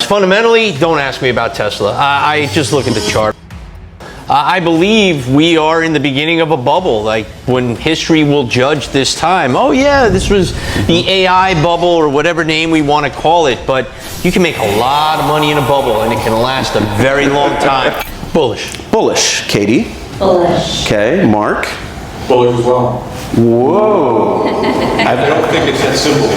fundamentally, don't ask me about Tesla. I just look at the chart. I believe we are in the beginning of a bubble, like when history will judge this time. Oh yeah, this was the AI bubble or whatever name we want to call it, but you can make a lot of money in a bubble and it can last a very long time. Bullish. Bullish. Katie? Bullish. Okay. Mark? Bullish as well. Whoa. I don't think it's that simple.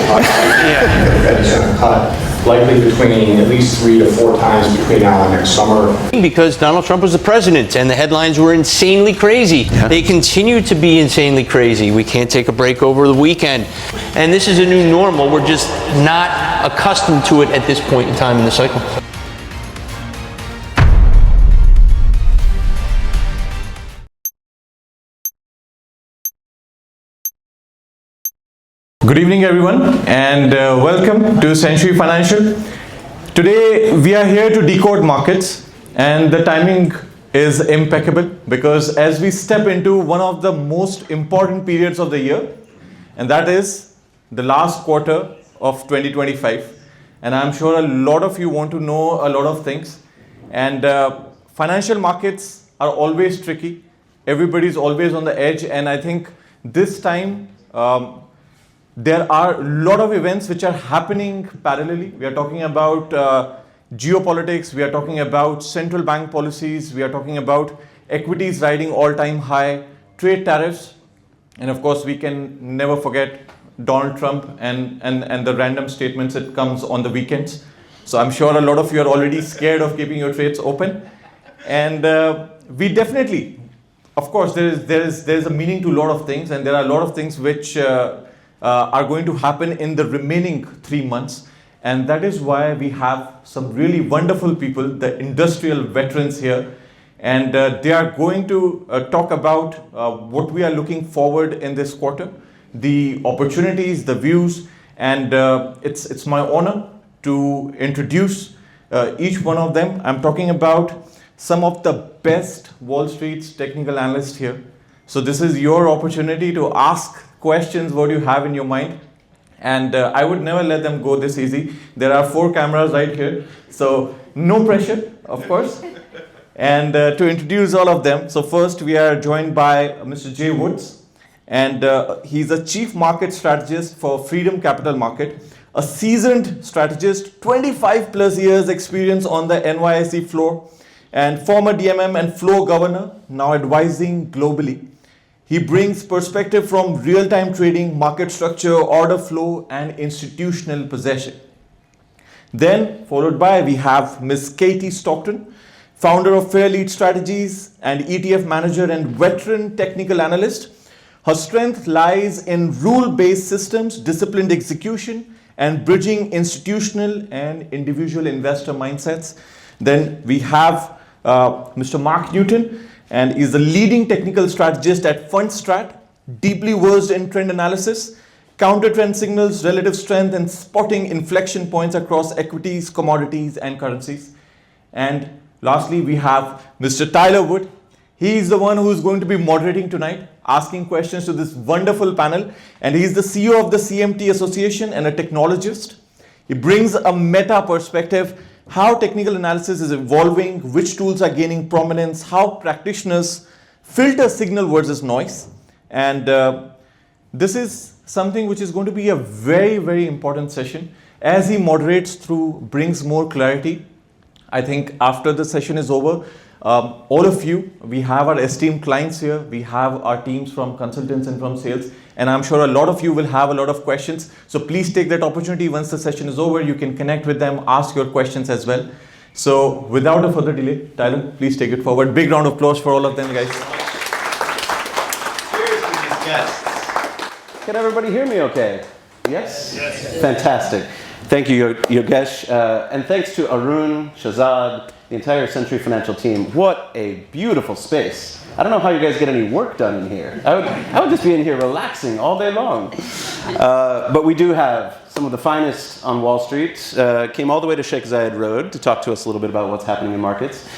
Likely between at least 3 to 4 times between now and next summer. Because Donald Trump was the president and the headlines were insanely crazy. Yeah. They continue to be insanely crazy. We can't take a break over the weekend. And this is a new normal. We're just not accustomed to it at this point in time in the cycle. Good evening everyone and welcome to Century Financial. Today we are here to decode markets and the timing is impeccable because as we step into one of the most important periods of the year, and that is the last quarter of 2025, and I'm sure a lot of you want to know a lot of things, and financial markets are always tricky. Everybody's always on the edge, and I think this time there are a lot of events which are happening parallelly. We are talking about geopolitics, we are talking about central bank policies, we are talking about equities riding all-time high, trade tariffs, and of course we can never forget Donald Trump and the random statements that comes on the weekends. So I'm sure a lot of you are already scared of keeping your trades open. And we definitely, of course, there is a meaning to a lot of things, and there are a lot of things which are going to happen in the remaining 3 months, and that is why we have some really wonderful people, the industrial veterans here, and they are going to talk about what we are looking forward in this quarter, the opportunities, the views, and it's my honor to introduce each one of them. I'm talking about some of the best Wall Street's technical analysts here. So this is your opportunity to ask questions what you have in your mind, and I would never let them go this easy. There are 4 cameras right here, so no pressure, of course. And to introduce all of them, so first we are joined by Mr. Jay Woods, and he's a chief market strategist for Freedom Capital Market, a seasoned strategist, 25 plus years experience on the NYSE floor, and former DMM and floor governor, now advising globally. He brings perspective from real-time trading, market structure, order flow, and institutional possession. Then, followed by, we have Ms. Katie Stockton, founder of Fairlead Strategies and ETF manager and veteran technical analyst. Her strength lies in rule-based systems, disciplined execution, and bridging institutional and individual investor mindsets. Then we have Mr. Mark Newton, and is the leading technical strategist at FundStrat, deeply versed in trend analysis, counter trend signals, relative strength, and spotting inflection points across equities, commodities, and currencies. And lastly, we have Mr. Tyler Wood. He is the one who is going to be moderating tonight, asking questions to this wonderful panel, and he is the CEO of the CMT Association and a technologist. He brings a meta perspective, how technical analysis is evolving, which tools are gaining prominence, how practitioners filter signal versus noise. And this is something which is going to be a very, very important session. As he moderates through, brings more clarity. I think after the session is over, all of you, we have our esteemed clients here, we have our teams from consultants and from sales, and I'm sure a lot of you will have a lot of questions. So please take that opportunity. Once the session is over, you can connect with them, ask your questions as well. So without a further delay, Tyler, please take it forward. Big round of applause for all of them, guys. Cheers to these guests. Can everybody hear me okay? Yes? Yes. Fantastic. Thank you, Yogesh, and thanks to Arun, Shahzad, the entire Century Financial team. What a beautiful space. I don't know how you guys get any work done in here. I would just be in here relaxing all day long. But we do have some of the finest on Wall Street. Came all the way to Sheikh Zayed Road to talk to us a little bit about what's happening in markets.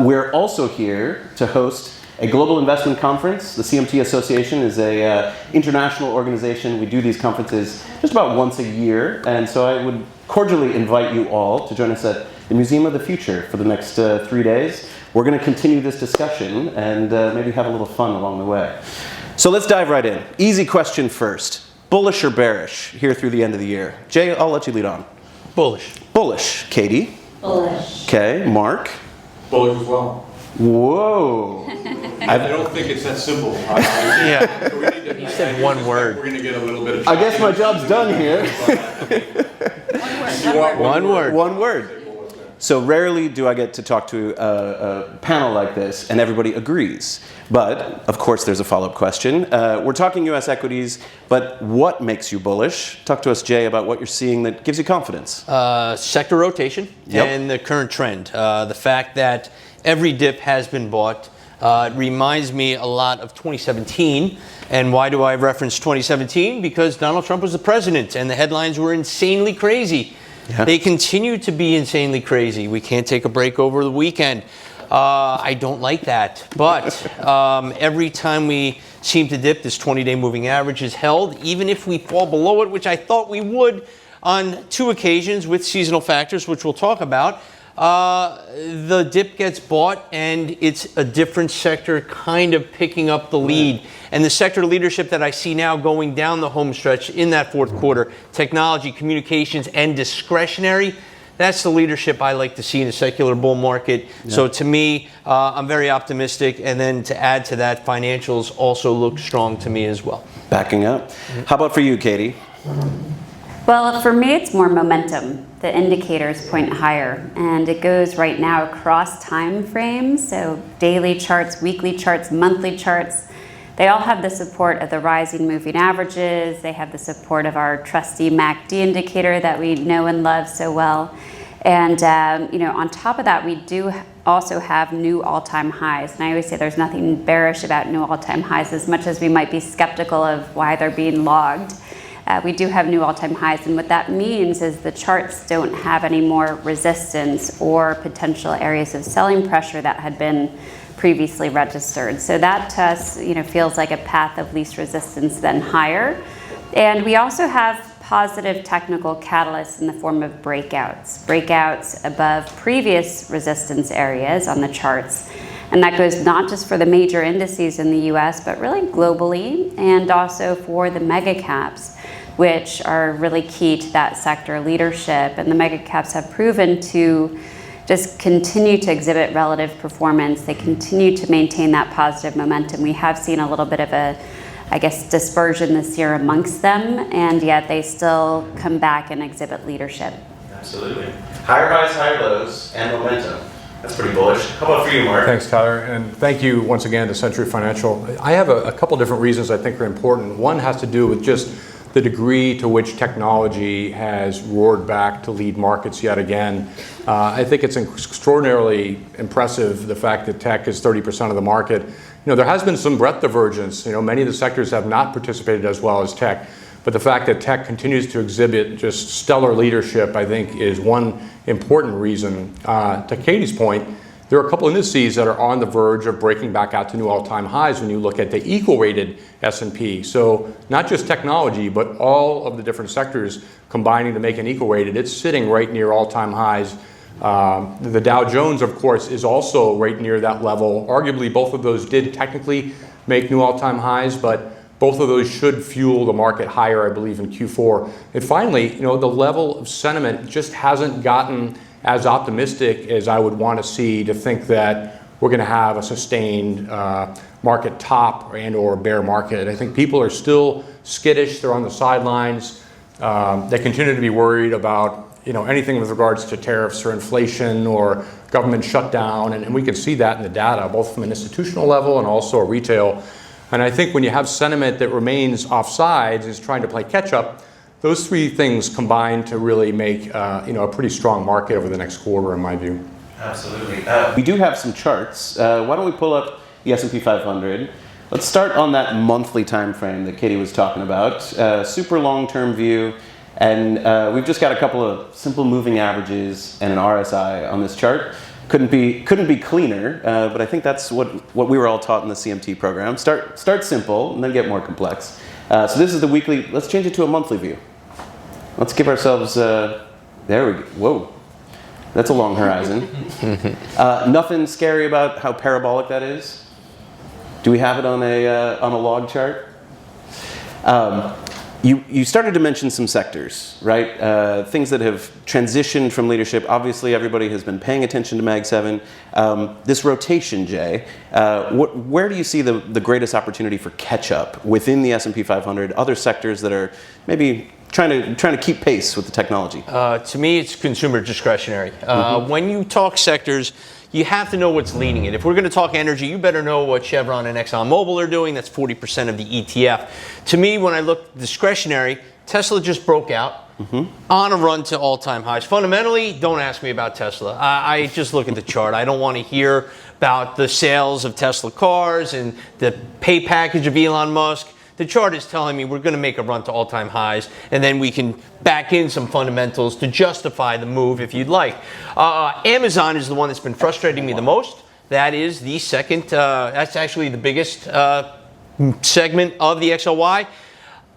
We're also here to host a global investment conference. The CMT Association is a international organization. We do these conferences just about once a year, and so I would cordially invite you all to join us at the Museum of the Future for the next 3 days. We're going to continue this discussion and maybe have a little fun along the way. So let's dive right in. Easy question first. Bullish or bearish here through the end of the year? Jay, I'll let you lead on. Bullish. Bullish. Katie? Bullish. Okay. Mark? Bullish as well. Whoa. I don't think it's that simple. Yeah. You said one word. We're going to get a little bit of. I guess my job's done here. One word. One word. So rarely do I get to talk to a panel like this and everybody agrees. But, of course, there's a follow-up question. We're talking U.S. equities, but what makes you bullish? Talk to us, Jay, about what you're seeing that gives you confidence. Sector rotation and the current trend. The fact that every dip has been bought. It reminds me a lot of 2017. And why do I reference 2017? Because Donald Trump was the president and the headlines were insanely crazy. Yeah. They continue to be insanely crazy. We can't take a break over the weekend. I don't like that. But every time we seem to dip, this 20-day moving average is held. Even if we fall below it, which I thought we would on 2 occasions with seasonal factors, which we'll talk about, the dip gets bought and it's a different sector kind of picking up the lead. And the sector leadership that I see now going down the home stretch in that fourth quarter, technology, communications, and discretionary, that's the leadership I like to see in a secular bull market. Yeah. So to me, I'm very optimistic. And then to add to that, financials also look strong to me as well. Backing up. How about for you, Katie? Well, for me, it's more momentum. The indicators point higher, and it goes right now across time frames. So daily charts, weekly charts, monthly charts. They all have the support of the rising moving averages. They have the support of our trusty MACD indicator that we know and love so well. And on top of that, we do also have new all-time highs. And I always say there's nothing bearish about new all-time highs, as much as we might be skeptical of why they're being logged. We do have new all-time highs, and what that means is the charts don't have any more resistance or potential areas of selling pressure that had been previously registered. So that to us, feels like a path of least resistance, then higher. And we also have positive technical catalysts in the form of breakouts above previous resistance areas on the charts. And that goes not just for the major indices in the US, but really globally, and also for the mega caps, which are really key to that sector leadership. And the mega caps have proven to just continue to exhibit relative performance. They continue to maintain that positive momentum. We have seen a little bit of a, dispersion this year amongst them, and yet they still come back and exhibit leadership. Absolutely. Higher highs, higher lows, and momentum. That's pretty bullish. How about for you, Mark? Thanks, Tyler, and thank you once again to Century Financial. I have a couple different reasons I think are important. One has to do with just the degree to which technology has roared back to lead markets yet again. I think it's extraordinarily impressive, the fact that tech is 30% of the market. There has been some breadth divergence. Many of the sectors have not participated as well as tech, but the fact that tech continues to exhibit just stellar leadership, I think, is one important reason. To Katie's point, there are a couple of indices that are on the verge of breaking back out to new all-time highs when you look at the equal-weighted S&P. So not just technology, but all of the different sectors combining to make an equal-weighted. It's sitting right near all-time highs. The Dow Jones, of course, is also right near that level. Arguably, both of those did technically make new all-time highs, but both of those should fuel the market higher, I believe, in Q4. And finally, the level of sentiment just hasn't gotten as optimistic as I would want to see to think that we're going to have a sustained market top and or bear market. I think people are still skittish. They're on the sidelines. They continue to be worried about anything with regards to tariffs or inflation or government shutdown, and we can see that in the data, both from an institutional level and also a retail. And I think when you have sentiment that remains offsides, is trying to play catch up, those three things combine to really make a pretty strong market over the next quarter, in my view. Absolutely. We do have some charts. Why don't we pull up the S&P 500? Let's start on that monthly time frame that Katie was talking about. Super long-term view. And we've just got a couple of simple moving averages and an RSI on this chart. couldn't be cleaner, but I think that's what we were all taught in the CMT program. Start simple and then get more complex. So this is the weekly. Let's change it to a monthly view. Let's give ourselves. There we go. Whoa, that's a long horizon. Nothing scary about how parabolic that is. Do we have it on a log chart? You started to mention some sectors, right? Things that have transitioned from leadership. Obviously, everybody has been paying attention to Mag 7. This rotation, Jay, where do you see the greatest opportunity for catch-up within the S&P 500, other sectors that are maybe trying to keep pace with the technology? To me, it's consumer discretionary. When you talk sectors, you have to know what's leading it. If we're going to talk energy, you better know what Chevron and ExxonMobil are doing. That's 40% of the ETF. To me, when I look discretionary, Tesla just broke out on a run to all-time highs. Fundamentally, don't ask me about Tesla. I just look at the chart. I don't want to hear about the sales of Tesla cars and the pay package of Elon Musk. The chart is telling me we're going to make a run to all-time highs, and then we can back in some fundamentals to justify the move if you'd like. Amazon is the one that's been frustrating me the most. That is the second, that's actually the biggest segment of the XLY.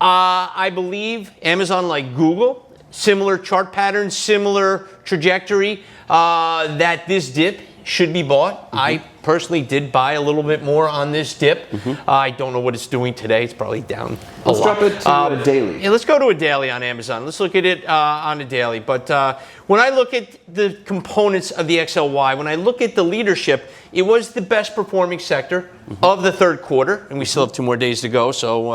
I believe Amazon, like Google, similar chart patterns, similar trajectory, that this dip should be bought. I personally did buy a little bit more on this dip. I don't know what it's doing today. It's probably down a lot. Let's drop it to a daily. Yeah, let's go to a daily on Amazon. Let's look at it on a daily. But when I look at the components of the XLY, when I look at the leadership, it was the best performing sector of the third quarter, and we still have 2 more days to go, so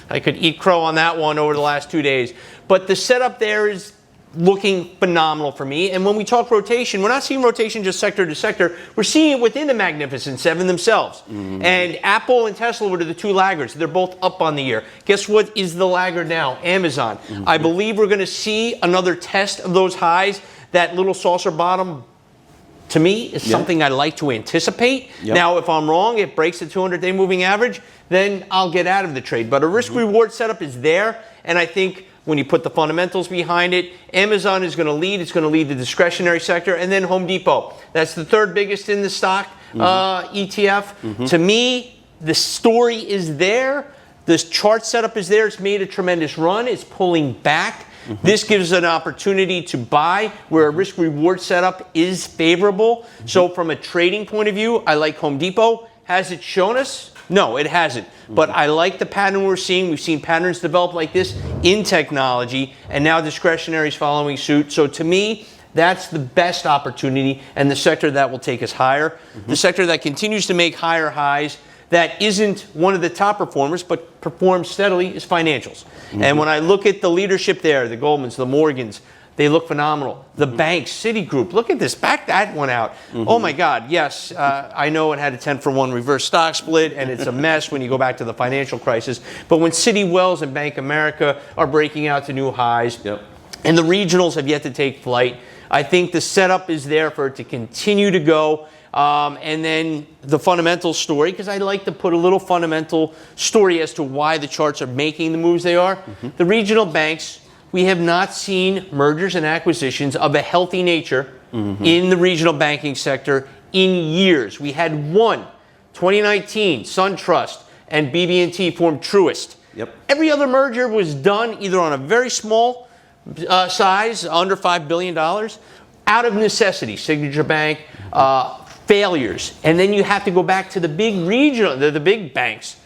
I could eat crow on that one over the last 2 days. But the setup there is looking phenomenal for me. And when we talk rotation, we're not seeing rotation just sector to sector. We're seeing it within the Magnificent Seven themselves. And Apple and Tesla were the 2 laggards. They're both up on the year. Guess what is the laggard now? Amazon. I believe we're going to see another test of those highs. That little saucer bottom, to me, is something I like to anticipate. Now, if I'm wrong, it breaks the 200-day moving average, then I'll get out of the trade. But a risk-reward setup is there, and I think when you put the fundamentals behind it, Amazon is going to lead. It's going to lead the discretionary sector, and then Home Depot. That's the 3rd biggest in the stock ETF. To me, the story is there. This chart setup is there. It's made a tremendous run. It's pulling back. This gives an opportunity to buy where a risk-reward setup is favorable. So from a trading point of view, I like Home Depot. Has it shown us? No, it hasn't. But I like the pattern we're seeing. We've seen patterns develop like this in technology, and now discretionary is following suit. So to me, that's the best opportunity and the sector that will take us higher. The sector that continues to make higher highs, that isn't one of the top performers, but performs steadily, is financials. And when I look at the leadership there, the Goldmans, the Morgans, they look phenomenal. The banks, Citigroup, look at this, back that one out. Oh my God, yes, I know it had a 10-for-1 reverse stock split, and it's a mess when you go back to the financial crisis. But when Citi Wells and Bank America are breaking out to new highs, and the regionals have yet to take flight, I think the setup is there for it to continue to go. And then the fundamental story, because I like to put a little fundamental story as to why the charts are making the moves they are. The regional banks, we have not seen mergers and acquisitions of a healthy nature in the regional banking sector in years. We had one, 2019, SunTrust and BB&T formed Truist. Every other merger was done either on a very small size, under $5 billion, out of necessity. Signature Bank, failures. And then you have to go back to the big regional, the big banks.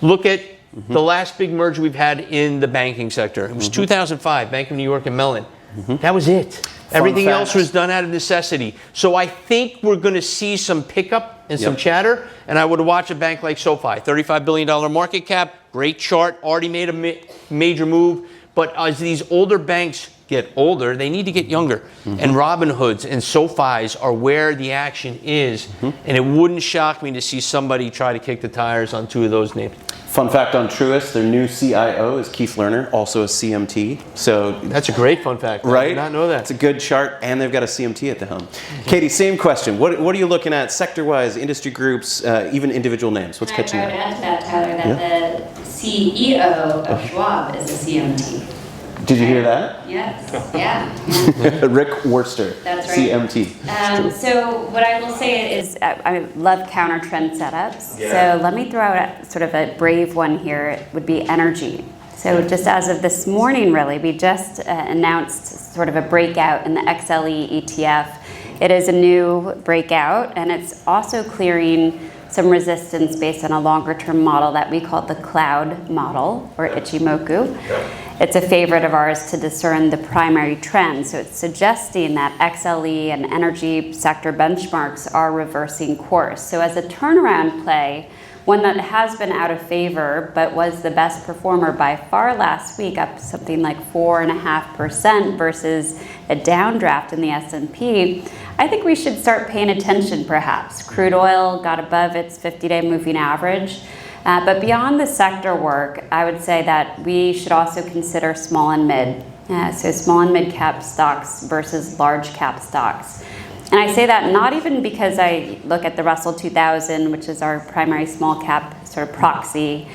Look at the last big merger we've had in the banking sector. It was 2005, Bank of New York and Mellon. That was it. Everything else was done out of necessity. So I think we're going to see some pickup and some chatter. And I would watch a bank like SoFi, $35 billion market cap, great chart, already made a major move. But as these older banks get older, they need to get younger. And Robinhoods and SoFis are where the action is. And it wouldn't shock me to see somebody try to kick the tires on 2 of those names. Fun fact on Truist, their new CIO is Keith Lerner, also a CMT. So that's a great fun fact. Right? I did not know that. It's a good chart, and they've got a CMT at the helm. Katie, same question. What are you looking at sector-wise, industry groups, even individual names? What's catching I you? would add to that, Tyler, that the CEO of Schwab is a CMT. Did you hear that? Yes, yeah. Rick Worcester, That's right. CMT. So what I will say is I love counter trend setups. Yeah. So let me throw out sort of a brave one here. It would be energy. So just as of this morning, really, we just announced sort of a breakout in the XLE ETF. It is a new breakout, and it's also clearing some resistance based on a longer term model that we call the cloud model, or Ichimoku. It's a favorite of ours to discern the primary trend. So it's suggesting that XLE and energy sector benchmarks are reversing course. So as a turnaround play, one that has been out of favor but was the best performer by far last week, up something like 4.5% versus a downdraft in the S&P, I think we should start paying attention perhaps. Crude oil got above its 50-day moving average. But beyond the sector work, I would say that we should also consider small and mid. So small and mid cap stocks versus large cap stocks. And I say that not even because I look at the Russell 2000, which is our primary small cap sort of proxy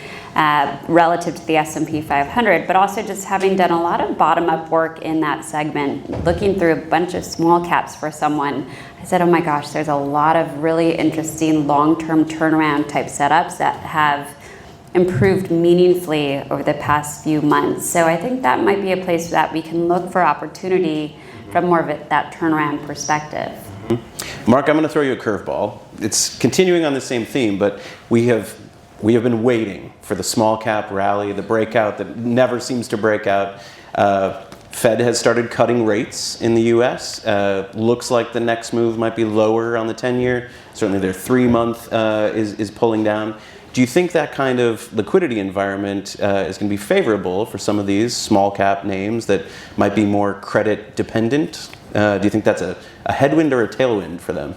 relative to the S&P 500, but also just having done a lot of bottom-up work in that segment, looking through a bunch of small caps for someone, I said, oh my gosh, there's a lot of really interesting long-term turnaround type setups that have improved meaningfully over the past few months. So I think that might be a place that we can look for opportunity from more of that turnaround perspective. Mark, I'm going to throw you a curveball. It's continuing on the same theme, but we have been waiting for the small cap rally, the breakout that never seems to break out. Fed has started cutting rates in the US. Looks like the next move might be lower on the 10-year. Certainly their 3-month is pulling down. Do you think that kind of liquidity environment is going to be favorable for some of these small cap names that might be more credit dependent? Do you think that's a headwind or a tailwind for them?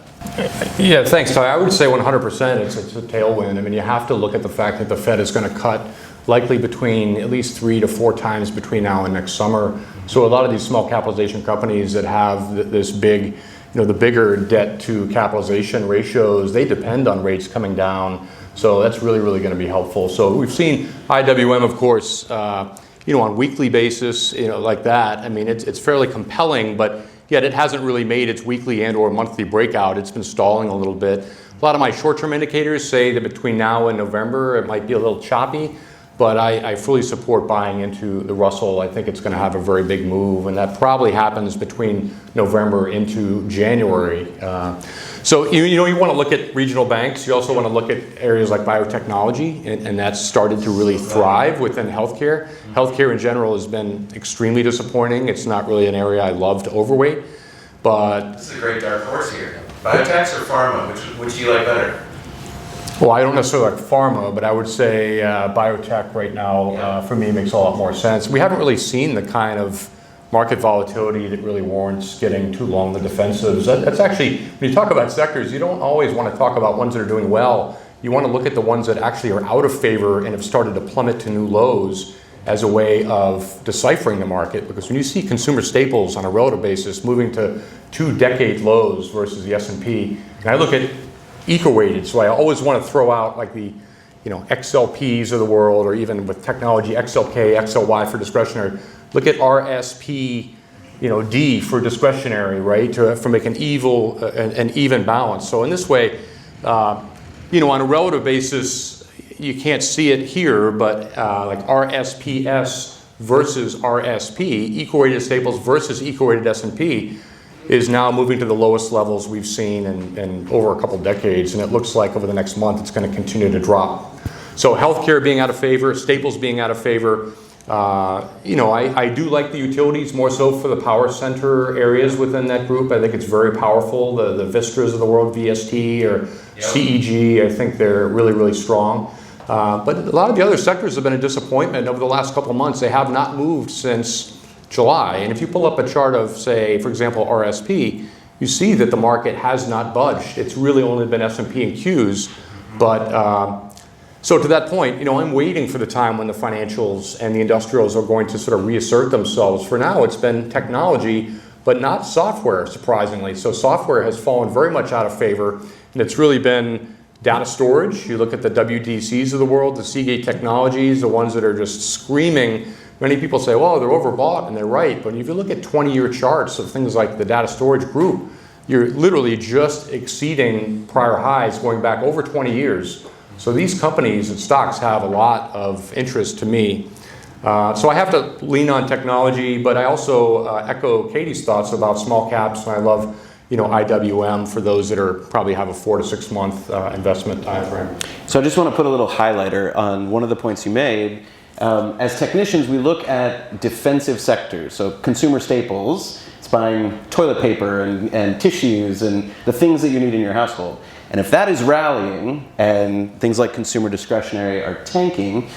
Yeah, thanks, Ty. I would say 100% it's a tailwind. I mean, you have to look at the fact that the Fed is going to cut likely between at least 3 to 4 times between now and next summer. So a lot of these small capitalization companies that have this big, the bigger debt to capitalization ratios, they depend on rates coming down. So that's really, really going to be helpful. So we've seen IWM, of course, on weekly basis, like that. I mean, it's fairly compelling, but yet it hasn't really made its weekly and or monthly breakout. It's been stalling a little bit. A lot of my short-term indicators say that between now and November, it might be a little choppy, but I fully support buying into the Russell. I think it's going to have a very big move, and that probably happens between November into January. So you want to look at regional banks. You also want to look at areas like biotechnology, and that's started to really thrive within healthcare. Healthcare in general has been extremely disappointing. It's not really an area I love to overweight, but This is a great dark horse here. Biotechs or pharma? Which do you like better? well, I don't necessarily like pharma, but I would say biotech right now for me makes a lot more sense. We haven't really seen the kind of market volatility that really warrants getting too long the defensives. That's actually, when you talk about sectors, you don't always want to talk about ones that are doing well. You want to look at the ones that actually are out of favor and have started to plummet to new lows as a way of deciphering the market. Because when you see consumer staples on a relative basis moving to 2-decade lows versus the S&P, and I look at eco-weighted, so I always want to throw out like the XLPs of the world, or even with technology, XLK, XLY for discretionary. Look at RSP, D for discretionary, right? To make an even balance. So in this way, on a relative basis, you can't see it here, but like RSPS versus RSP, eco-weighted staples versus eco-weighted S&P, is now moving to the lowest levels we've seen in over a couple decades, and it looks like over the next month it's going to continue to drop. So healthcare being out of favor, staples being out of favor. I do like the utilities more so for the power center areas within that group. I think it's very powerful. The Vistras of the world, VST or CEG, I think they're really, really strong. But a lot of the other sectors have been a disappointment over the last couple of months. They have not moved since July. And if you pull up a chart of, say, for example, RSP, you see that the market has not budged. It's really only been S&P and Qs. But so to that point, I'm waiting for the time when the financials and the industrials are going to sort of reassert themselves. For now, it's been technology, but not software, surprisingly. So software has fallen very much out of favor, and it's really been data storage. You look at the WDCs of the world, the Seagate Technologies, the ones that are just screaming many people say, well, they're overbought, and they're right. But if you look at 20-year charts of things like the data storage group, you're literally just exceeding prior highs going back over 20 years. So these companies and stocks have a lot of interest to me. So I have to lean on technology, but I also echo Katie's thoughts about small caps, and I love IWM for those that are probably have a 4 to 6 month investment time frame. So I just want to put a little highlighter on one of the points you made. As technicians, we look at defensive sectors, so consumer staples. It's buying toilet paper and tissues and the things that you need in your household. And if that is rallying and things like consumer discretionary are tanking,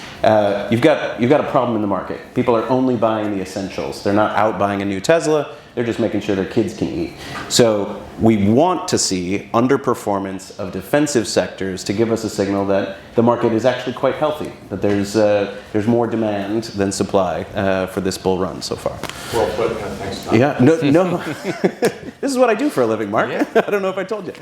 you've got a problem in the market. People are only buying the essentials. They're not out buying a new Tesla. They're just making sure their kids can eat. So we want to see underperformance of defensive sectors to give us a signal that the market is actually quite healthy, that there's more demand than supply for this bull run so far. Well put. Thanks, Tom. Yeah, no. This is what I do for a living, Mark. Yeah. I don't know if I told you.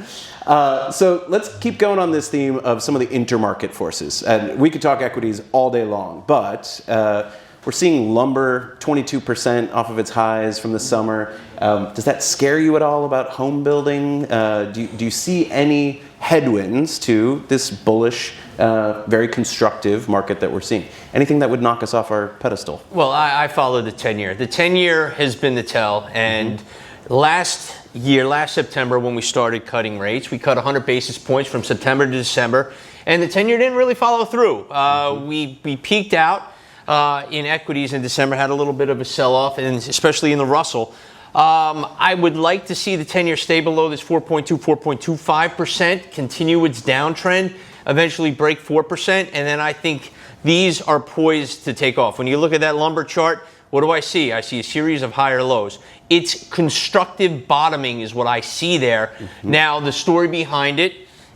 So let's keep going on this theme of some of the intermarket forces. And we could talk equities all day long, but we're seeing lumber 22% off of its highs from the summer. Does that scare you at all about home building? Do you see any headwinds to this bullish, very constructive market that we're seeing? Anything that would knock us off our pedestal? Well, I follow the 10-year. The 10-year has been the tell, and last September when we started cutting rates, we cut 100 basis points from September to December, and the 10-year didn't really follow through. We peaked out in equities in December, had a little bit of a sell-off, and especially in the Russell. I would like to see the 10-year stay below this 4.2, 4.25%, continue its downtrend, eventually break 4%, and then I think these are poised to take off. When you look at that lumber chart, what do I see? I see a series of higher lows. It's constructive bottoming is what I see there. Mm-hmm. Now, the story behind it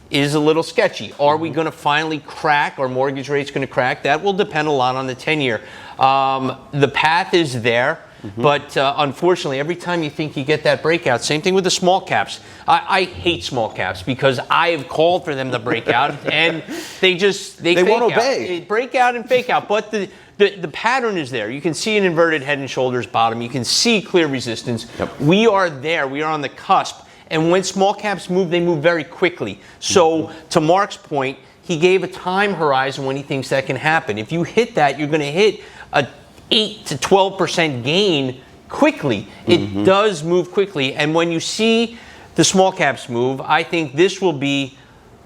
is a little sketchy. Are we going to finally crack? Are mortgage rates going to crack? That will depend a lot on the 10-year. The path is there, but unfortunately, every time you think you get that breakout, same thing with the small caps. I hate small caps because I have called for them to break out, and they won't obey. They break out and fake out, but the pattern is there. You can see an inverted head and shoulders bottom. You can see clear resistance. Yep. We are there. We are on the cusp. And when small caps move, they move very quickly. So to Mark's point, he gave a time horizon when he thinks that can happen. If you hit that, you're going to hit a 8 to 12% gain quickly. It does move quickly. And when you see the small caps move, I think this will be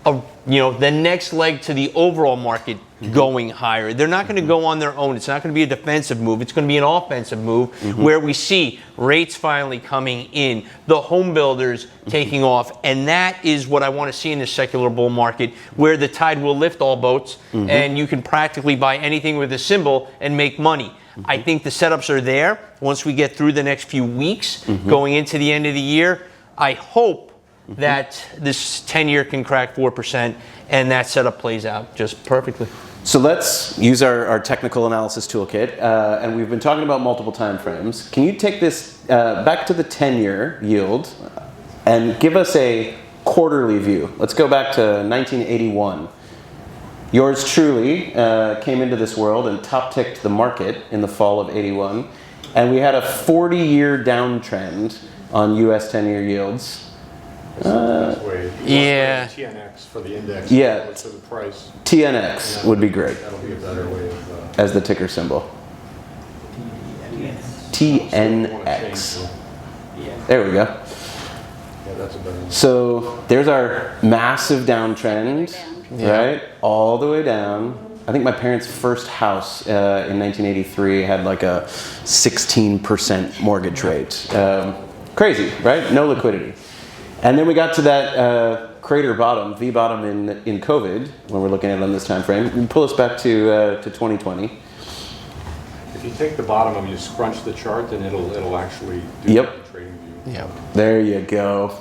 the next leg to the overall market going higher. They're not going to go on their own. It's not going to be a defensive move. It's going to be an offensive move where we see rates finally coming in, the home builders taking off, and that is what I want to see in this secular bull market where the tide will lift all boats and you can practically buy anything with a symbol and make money. I think the setups are there. Once we get through the next few weeks going into the end of the year, I hope that this 10-year can crack 4% and that setup plays out just perfectly. So let's use our technical analysis toolkit, and we've been talking about multiple time frames. Can you take this back to the 10-year yield and give us a quarterly view? Let's go back to 1981. Yours truly came into this world and top-ticked the market in the fall of 81, and we had a 40-year downtrend on U.S. 10-year yields. Yeah. TNX for the index. Yeah. To the price. TNX would be great. That'll be a better way of. As the ticker symbol. TNX. There we go. Yeah, that's a better one. So there's our massive downtrend, right? All the way down. I think my parents' first house in 1983 had like a 16% mortgage rate. Crazy, right? No liquidity. And then we got to that crater bottom, V bottom in COVID, when we're looking at it on this time frame. You can pull us back to 2020. If you take the bottom and you scrunch the chart, then it'll actually do the trading view. Yep. There you go.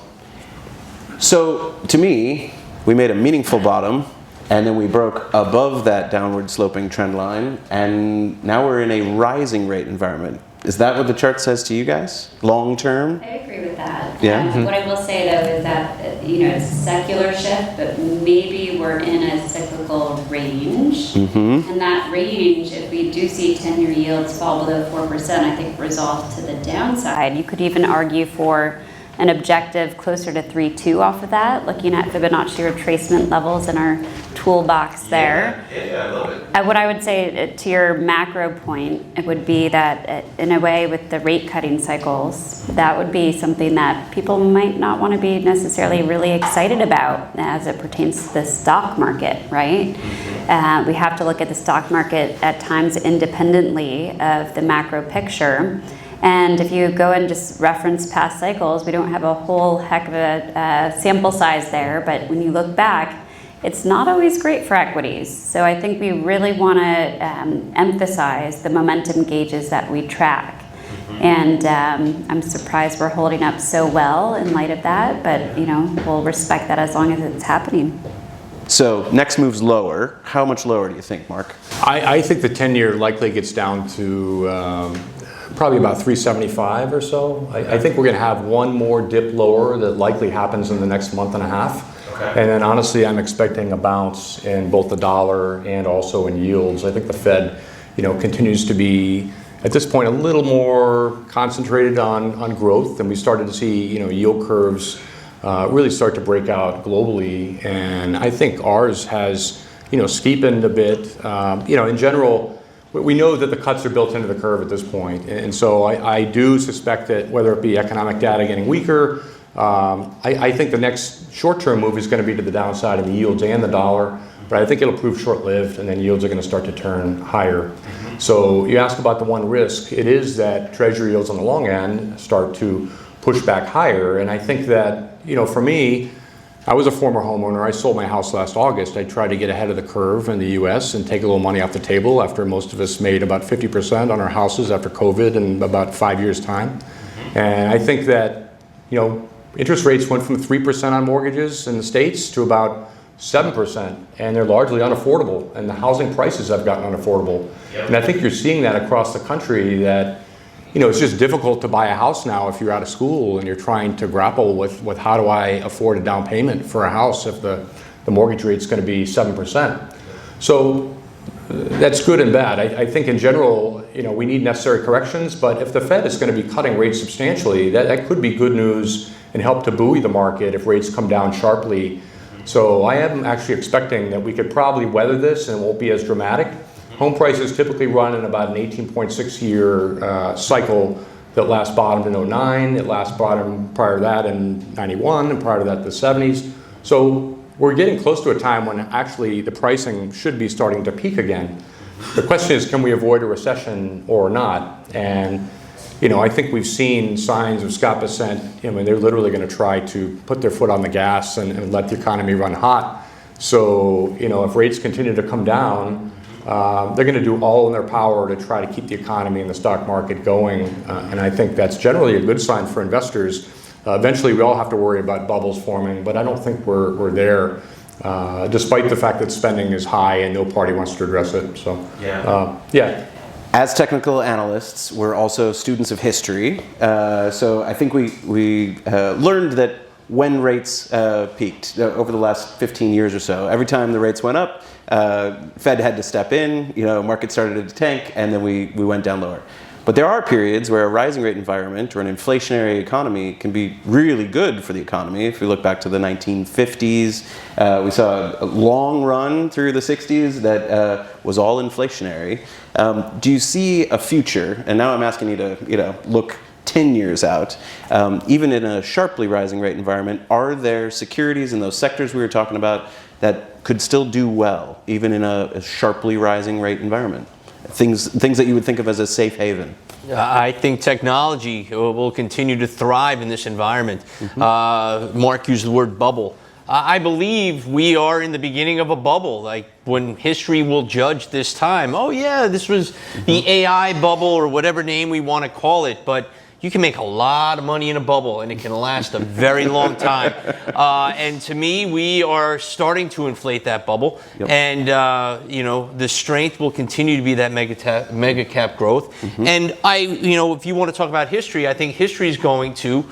So to me, we made a meaningful bottom, and then we broke above that downward sloping trend line, and now we're in a rising rate environment. Is that what the chart says to you guys? Long term? I agree with that. Yeah. What I will say though is that it's a secular shift, but maybe we're in a cyclical range, and that range, if we do see 10-year yields fall below 4%, I think resolve to the downside. You could even argue for an objective closer to 3.2 off of that, looking at Fibonacci retracement levels in our toolbox there. Yeah, I love it. What I would say to your macro point, it would be that in a way with the rate cutting cycles, that would be something that people might not want to be necessarily really excited about as it pertains to the stock market, right? We have to look at the stock market at times independently of the macro picture. And if you go and just reference past cycles, we don't have a whole heck of a sample size there, but when you look back, it's not always great for equities. So I think we really want to emphasize the momentum gauges that we track. And I'm surprised we're holding up so well in light of that, but we'll respect that as long as it's happening. So next move's lower. How much lower do you think, Mark? I think the 10-year likely gets down to probably about 375 or so. I think we're going to have one more dip lower that likely happens in the next month and a half. Okay. And then honestly, I'm expecting a bounce in both the dollar and also in yields. I think the Fed, continues to be, at this point, a little more concentrated on growth, and we started to see, yield curves really start to break out globally. And I think ours has, steepened a bit. In general, we know that the cuts are built into the curve at this point. And so I do suspect that whether it be economic data getting weaker, I think the next short-term move is going to be to the downside in the yields and the dollar, but I think it'll prove short-lived, and then yields are going to start to turn higher. So you ask about the one risk, it is that Treasury yields on the long end start to push back higher, and I think that, for me, I was a former homeowner. I sold my house last August. I tried to get ahead of the curve in the US and take a little money off the table after most of us made about 50% on our houses after COVID in about 5 years' time. And I think that, interest rates went from 3% on mortgages in the States to about 7%, and they're largely unaffordable, and the housing prices have gotten unaffordable. Yep. And I think you're seeing that across the country, that it's just difficult to buy a house now if you're out of school and you're trying to grapple with how do I afford a down payment for a house if the mortgage rate's going to be 7%. So that's good and bad. I think in general, we need necessary corrections, but if the Fed is going to be cutting rates substantially, that could be good news and help to buoy the market if rates come down sharply. So I am actually expecting that we could probably weather this and it won't be as dramatic. Home prices typically run in about an 18.6 year cycle that last bottomed in 09, it last bottomed prior to that in 91, and prior to that the 70s. So we're getting close to a time when actually the pricing should be starting to peak again. The question is, can we avoid a recession or not? And I think we've seen signs of Scott Bessent. They're literally going to try to put their foot on the gas and let the economy run hot. So, if rates continue to come down, they're going to do all in their power to try to keep the economy and the stock market going. And I think that's generally a good sign for investors. Eventually, we all have to worry about bubbles forming, but I don't think we're there, despite the fact that spending is high and no party wants to address it. So, yeah. As technical analysts, we're also students of history. So I think we learned that when rates peaked over the last 15 years or so, every time the rates went up, Fed had to step in, market started to tank, and then we went down lower. But there are periods where a rising rate environment or an inflationary economy can be really good for the economy. If we look back to the 1950s, we saw a long run through the 60s that was all inflationary. Do you see a future, and now I'm asking you to look 10 years out, even in a sharply rising rate environment, are there securities in those sectors we were talking about that could still do well, even in a sharply rising rate environment? Things that you would think of as a safe haven. I think technology will continue to thrive in this environment. Mark used the word bubble. I believe we are in the beginning of a bubble, like when history will judge this time. Oh yeah, this was the AI bubble or whatever name we want to call it, but you can make a lot of money in a bubble, and it can last a very long time. And to me, we are starting to inflate that bubble, and the strength will continue to be that mega cap growth. And if you want to talk about history, I think history is going to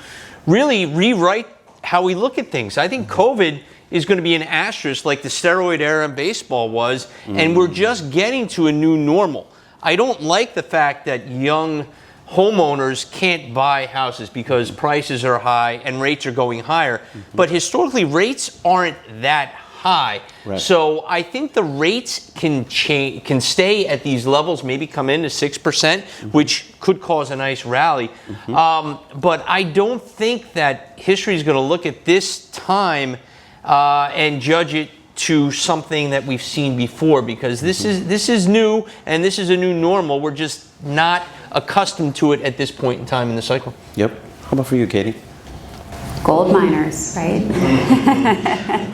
really rewrite how we look at things. I think COVID is going to be an asterisk like the steroid era in baseball was, and we're just getting to a new normal. I don't like the fact that young homeowners can't buy houses because prices are high and rates are going higher. But historically, rates aren't that high. Right. So I think the rates can stay at these levels, maybe come in to 6%, which could cause a nice rally. But I don't think that history is going to look at this time and judge it to something that we've seen before, because this is new and this is a new normal. We're just not accustomed to it at this point in time in the cycle. Yep. How about for you, Katie? Gold miners, right?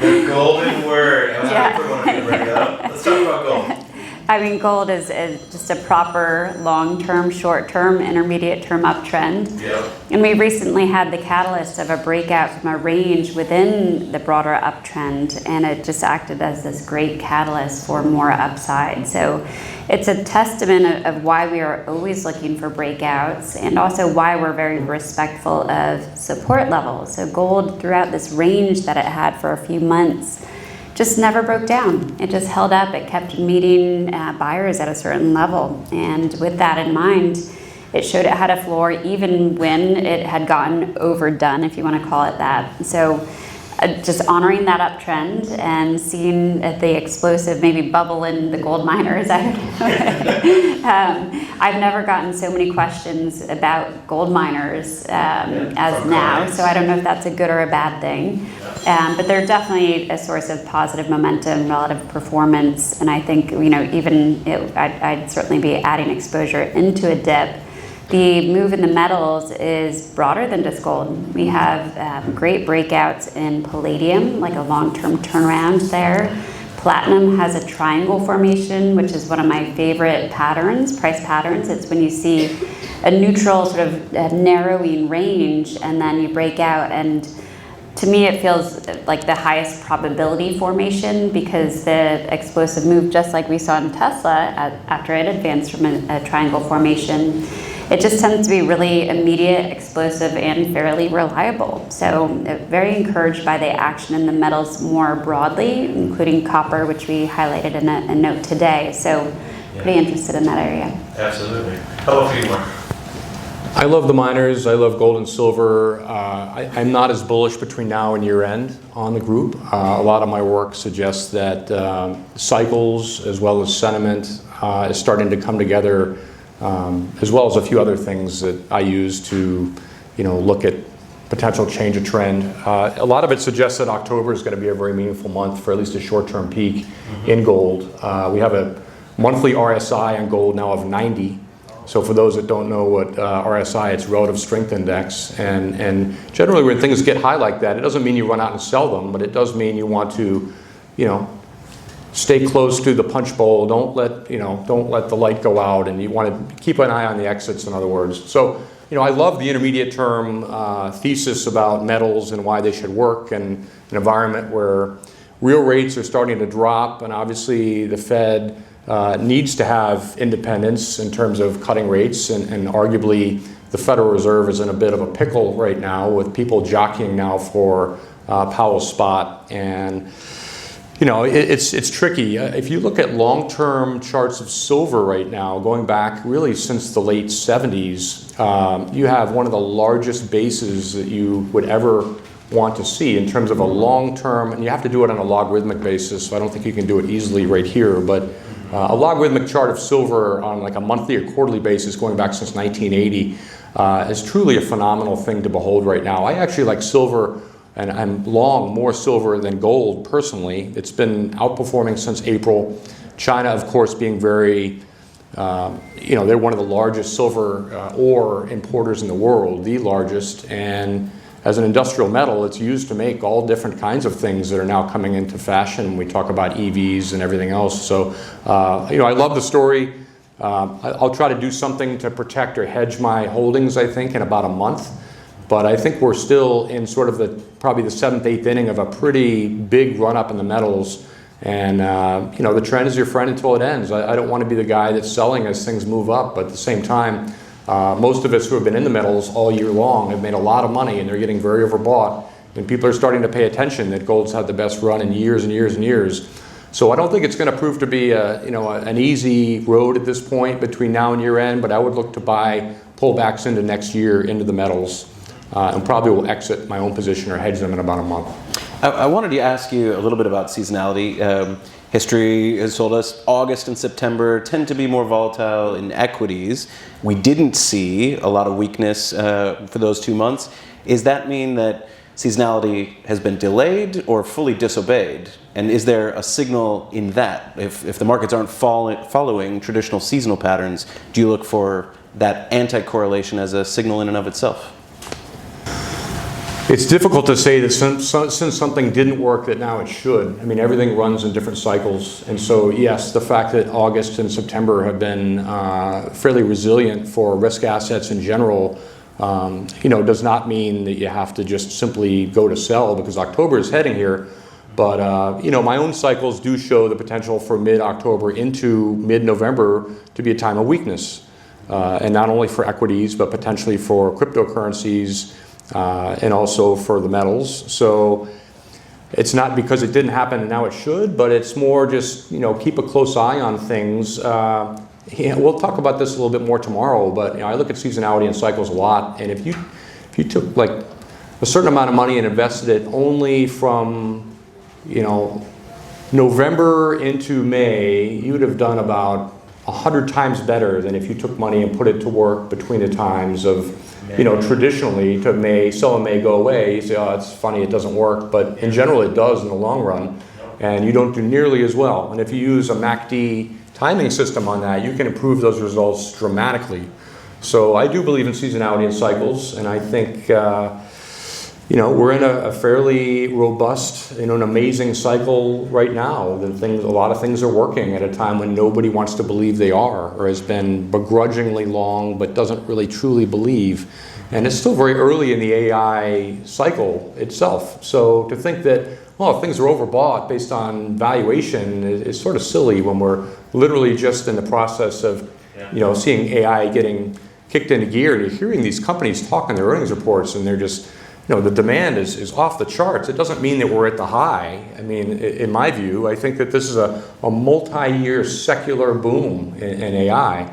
The golden word. Let's talk about gold. I mean, gold is just a proper long-term, short-term, intermediate-term uptrend. Yep. And we recently had the catalyst of a breakout from a range within the broader uptrend, and it just acted as this great catalyst for more upside. So it's a testament of why we are always looking for breakouts, and also why we're very respectful of support levels. So gold, throughout this range that it had for a few months, just never broke down. It just held up. It kept meeting buyers at a certain level. And with that in mind, it showed it had a floor even when it had gotten overdone, if you want to call it that. So just honoring that uptrend and seeing the explosive maybe bubble in the gold miners. I don't know. I've never gotten so many questions about gold miners as now, so I don't know if that's a good or a bad thing. But they're definitely a source of positive momentum, relative performance, and I think I'd certainly be adding exposure into a dip. The move in the metals is broader than just gold. We have great breakouts in palladium, like a long-term turnaround there. Platinum has a triangle formation, which is one of my favorite patterns, price patterns. It's when you see a neutral sort of narrowing range and then you break out, and to me it feels like the highest probability formation, because the explosive move, just like we saw in Tesla after it advanced from a triangle formation, it just tends to be really immediate, explosive, and fairly reliable. So very encouraged by the action in the metals more broadly, including copper, which we highlighted in a note today. So pretty interested in that area. Absolutely. How about for you, Mark? I love the miners. I love gold and silver. I'm not as bullish between now and year end on the group. A lot of my work suggests that cycles as well as sentiment is starting to come together, as well as a few other things that I use to, look at potential change of trend. A lot of it suggests that October is going to be a very meaningful month for at least a short-term peak in gold. We have a monthly RSI on gold now of 90. So for those that don't know what RSI, it's Relative Strength Index. And generally when things get high like that, it doesn't mean you run out and sell them, but it does mean you want to, stay close to the punch bowl. Don't let the light go out, and you want to keep an eye on the exits, in other words. So, I love the intermediate term thesis about metals and why they should work in an environment where real rates are starting to drop, and obviously the Fed needs to have independence in terms of cutting rates, and arguably the Federal Reserve is in a bit of a pickle right now with people jockeying now for Powell's spot. And it's tricky. If you look at long-term charts of silver right now, going back really since the late 70s, you have one of the largest bases that you would ever want to see in terms of a long-term, and you have to do it on a logarithmic basis, so I don't think you can do it easily right here, but a logarithmic chart of silver on like a monthly or quarterly basis going back since 1980 is truly a phenomenal thing to behold right now. I actually like silver, and I'm long more silver than gold personally. It's been outperforming since April. China, of course, being very, they're one of the largest silver ore importers in the world, the largest. And as an industrial metal, it's used to make all different kinds of things that are now coming into fashion. We talk about EVs and everything else. So, I love the story. I'll try to do something to protect or hedge my holdings, I think, in about a month. But I think we're still in sort of probably the 7th, 8th inning of a pretty big run up in the metals. And the trend is your friend until it ends. I don't want to be the guy that's selling as things move up, but at the same time, most of us who have been in the metals all year long have made a lot of money, and they're getting very overbought. And people are starting to pay attention that gold's had the best run in years and years and years. So I don't think it's going to prove to be an easy road at this point between now and year end, but I would look to buy pullbacks into next year into the metals, and probably will exit my own position or hedge them in about a month. I wanted to ask you a little bit about seasonality. History has told us August and September tend to be more volatile in equities. We didn't see a lot of weakness for those 2 months. Does that mean that seasonality has been delayed or fully disobeyed? And is there a signal in that? If the markets aren't following traditional seasonal patterns, do you look for that anti-correlation as a signal in and of itself? It's difficult to say that since something didn't work that now it should. I mean, everything runs in different cycles. And so, yes, the fact that August and September have been fairly resilient for risk assets in general, does not mean that you have to just simply go to sell because October is heading here. But, my own cycles do show the potential for mid-October into mid-November to be a time of weakness. And not only for equities, but potentially for cryptocurrencies, and also for the metals. So it's not because it didn't happen and now it should, but it's more just, keep a close eye on things. We'll talk about this a little bit more tomorrow, but I look at seasonality and cycles a lot. And if you took like a certain amount of money and invested it only from, November into May, you would have done about 100 times better than if you took money and put it to work between the times of, traditionally to May, sell in May, go away. You say, oh, it's funny, it doesn't work. But in general, it does in the long run. And you don't do nearly as well. And if you use a MACD timing system on that, you can improve those results dramatically. So I do believe in seasonality and cycles. And I think, we're in a fairly robust, an amazing cycle right now. A lot of things are working at a time when nobody wants to believe they are, or has been begrudgingly long, but doesn't really truly believe. And it's still very early in the AI cycle itself. So to think that, things are overbought based on valuation is sort of silly when we're literally just in the process of, seeing AI getting kicked into gear. And you're hearing these companies talk in their earnings reports, and they're just, the demand is off the charts. It doesn't mean that we're at the high. I mean, in my view, I think that this is a multi-year secular boom in AI.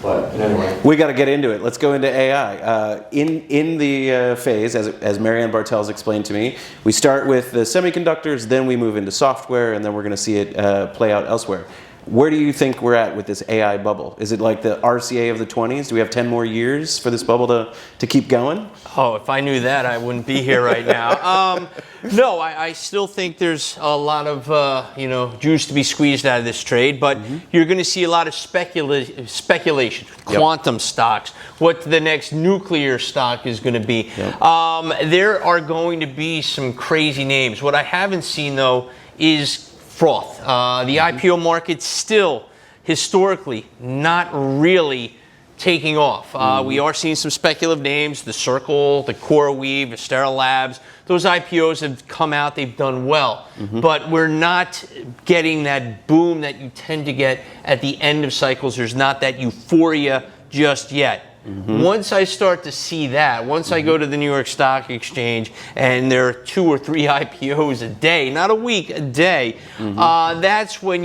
But anyway, we got to get into it. Let's go into AI. In the phase, as Marianne Bartels explained to me, we start with the semiconductors, then we move into software, and then we're going to see it play out elsewhere. Where do you think we're at with this AI bubble? Is it like the RCA of the 20s? Do we have 10 more years for this bubble to keep going? Oh, if I knew that, I wouldn't be here right now. No, I still think there's a lot of juice to be squeezed out of this trade, but you're going to see a lot of speculation, quantum stocks, what the next nuclear stock is going to be. There are going to be some crazy names. What I haven't seen, though, is froth. The IPO market still, historically, not really taking off. We are seeing some speculative names, the Circle, the CoreWeave, Astera Labs. Those IPOs have come out, they've done well. But we're not getting that boom that you tend to get at the end of cycles. There's not that euphoria just yet. Once I start to see that, once I go to the New York Stock Exchange and there are 2 or 3 IPOs a day, not a week, a day, that's when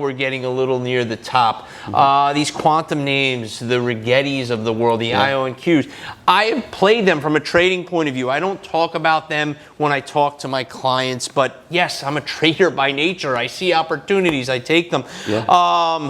we're getting a little near the top. These quantum names, the Rigettis of the world, the IONQs, I have played them from a trading point of view. I don't talk about them when I talk to my clients, but yes, I'm a trader by nature. I see opportunities, I take them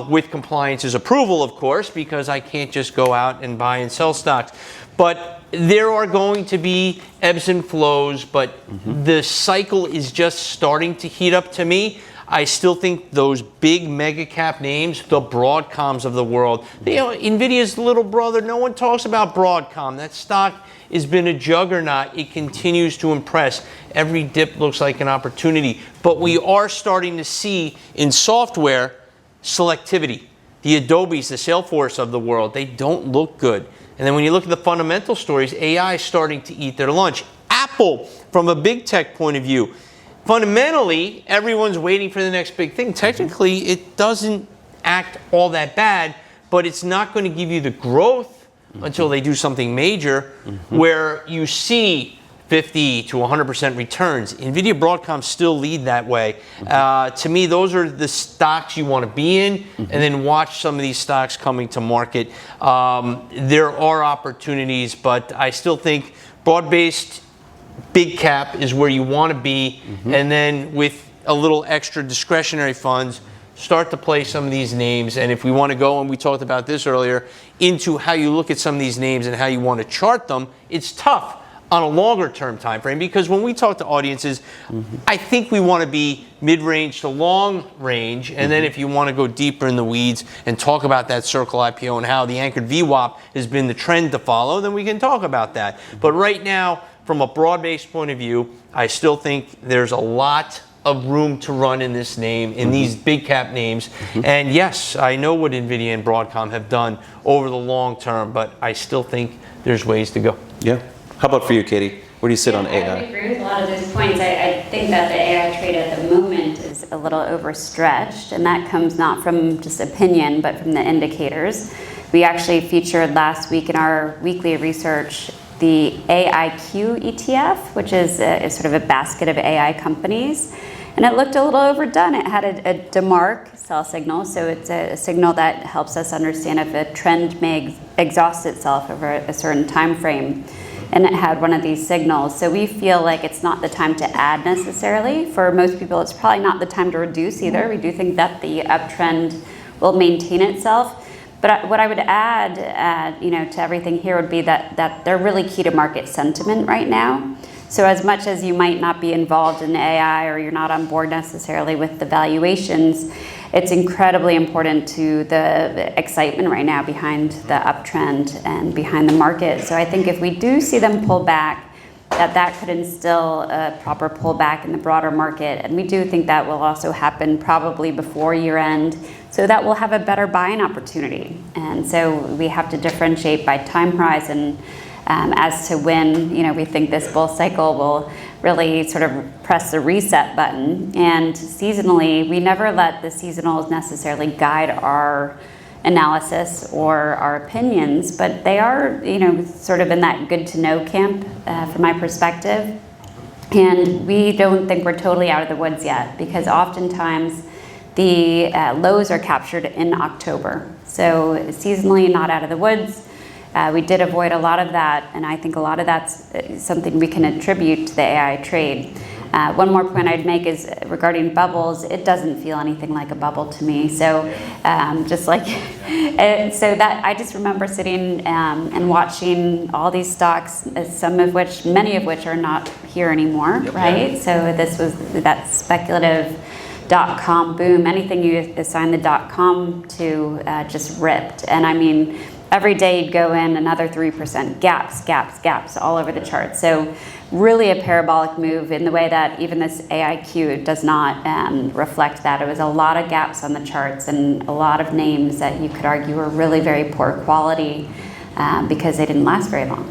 with compliance's approval, of course, because I can't just go out and buy and sell stocks. But there are going to be ebbs and flows, but the cycle is just starting to heat up to me. I still think those big mega cap names, the Broadcoms of the world, NVIDIA's little brother, no one talks about Broadcom. That stock has been a juggernaut. It continues to impress. Every dip looks like an opportunity. But we are starting to see in software selectivity. the Adobes, the Salesforce of the world, they don't look good. And then when you look at the fundamental stories, AI is starting to eat their lunch. Apple, from a big tech point of view, fundamentally, everyone's waiting for the next big thing. Technically, it doesn't act all that bad, but it's not going to give you the growth until they do something major where you see 50 to 100% returns. NVIDIA, Broadcom still lead that way. To me, those are the stocks you want to be in, and then watch some of these stocks coming to market. There are opportunities, but I still think broad-based big cap is where you want to be, and then with a little extra discretionary funds, start to play some of these names. And if we want to go, and we talked about this earlier, into how you look at some of these names and how you want to chart them, it's tough on a longer term time frame, because when we talk to audiences, I think we want to be mid-range to long range, and then if you want to go deeper in the weeds and talk about that Circle IPO and how the anchored VWAP has been the trend to follow, then we can talk about that. But right now, from a broad-based point of view, I still think there's a lot of room to run in this name, in these big cap names. And yes, I know what NVIDIA and Broadcom have done over the long term, but I still think there's ways to go. Yeah. How about for you, Katie? Where do you sit on AI? I agree with a lot of those points. I think that the AI trade at the moment is a little overstretched, and that comes not from just opinion, but from the indicators. We actually featured last week in our weekly research the AIQ ETF, which is sort of a basket of AI companies. And it looked a little overdone. It had a DeMark sell signal, so it's a signal that helps us understand if a trend may exhaust itself over a certain time frame. And it had one of these signals. So we feel like it's not the time to add necessarily. For most people, it's probably not the time to reduce either. We do think that the uptrend will maintain itself. But what I would add, to everything here would be that they're really key to market sentiment right now. So as much as you might not be involved in AI or you're not on board necessarily with the valuations, it's incredibly important to the excitement right now behind the uptrend and behind the market. So I think if we do see them pull back, that could instill a proper pullback in the broader market. And we do think that will also happen probably before year end. So that will have a better buying opportunity. And so we have to differentiate by time horizon as to when we think this bull cycle will really sort of press the reset button. And seasonally, we never let the seasonals necessarily guide our analysis or our opinions, but they are sort of in that good to know camp from my perspective. And we don't think we're totally out of the woods yet, because oftentimes the lows are captured in October. So seasonally not out of the woods. We did avoid a lot of that, and I think a lot of that's something we can attribute to the AI trade. One more point I'd make is regarding bubbles. It doesn't feel anything like a bubble to me. So so that I just remember sitting and watching all these stocks, many of which are not here anymore, right? So this was that speculative .com boom. Anything you assign the .com to just ripped. And I mean, every day you'd go in another 3%, gaps all over the chart. So really a parabolic move in the way that even this AIQ does not reflect that. It was a lot of gaps on the charts and a lot of names that you could argue were really very poor quality because they didn't last very long.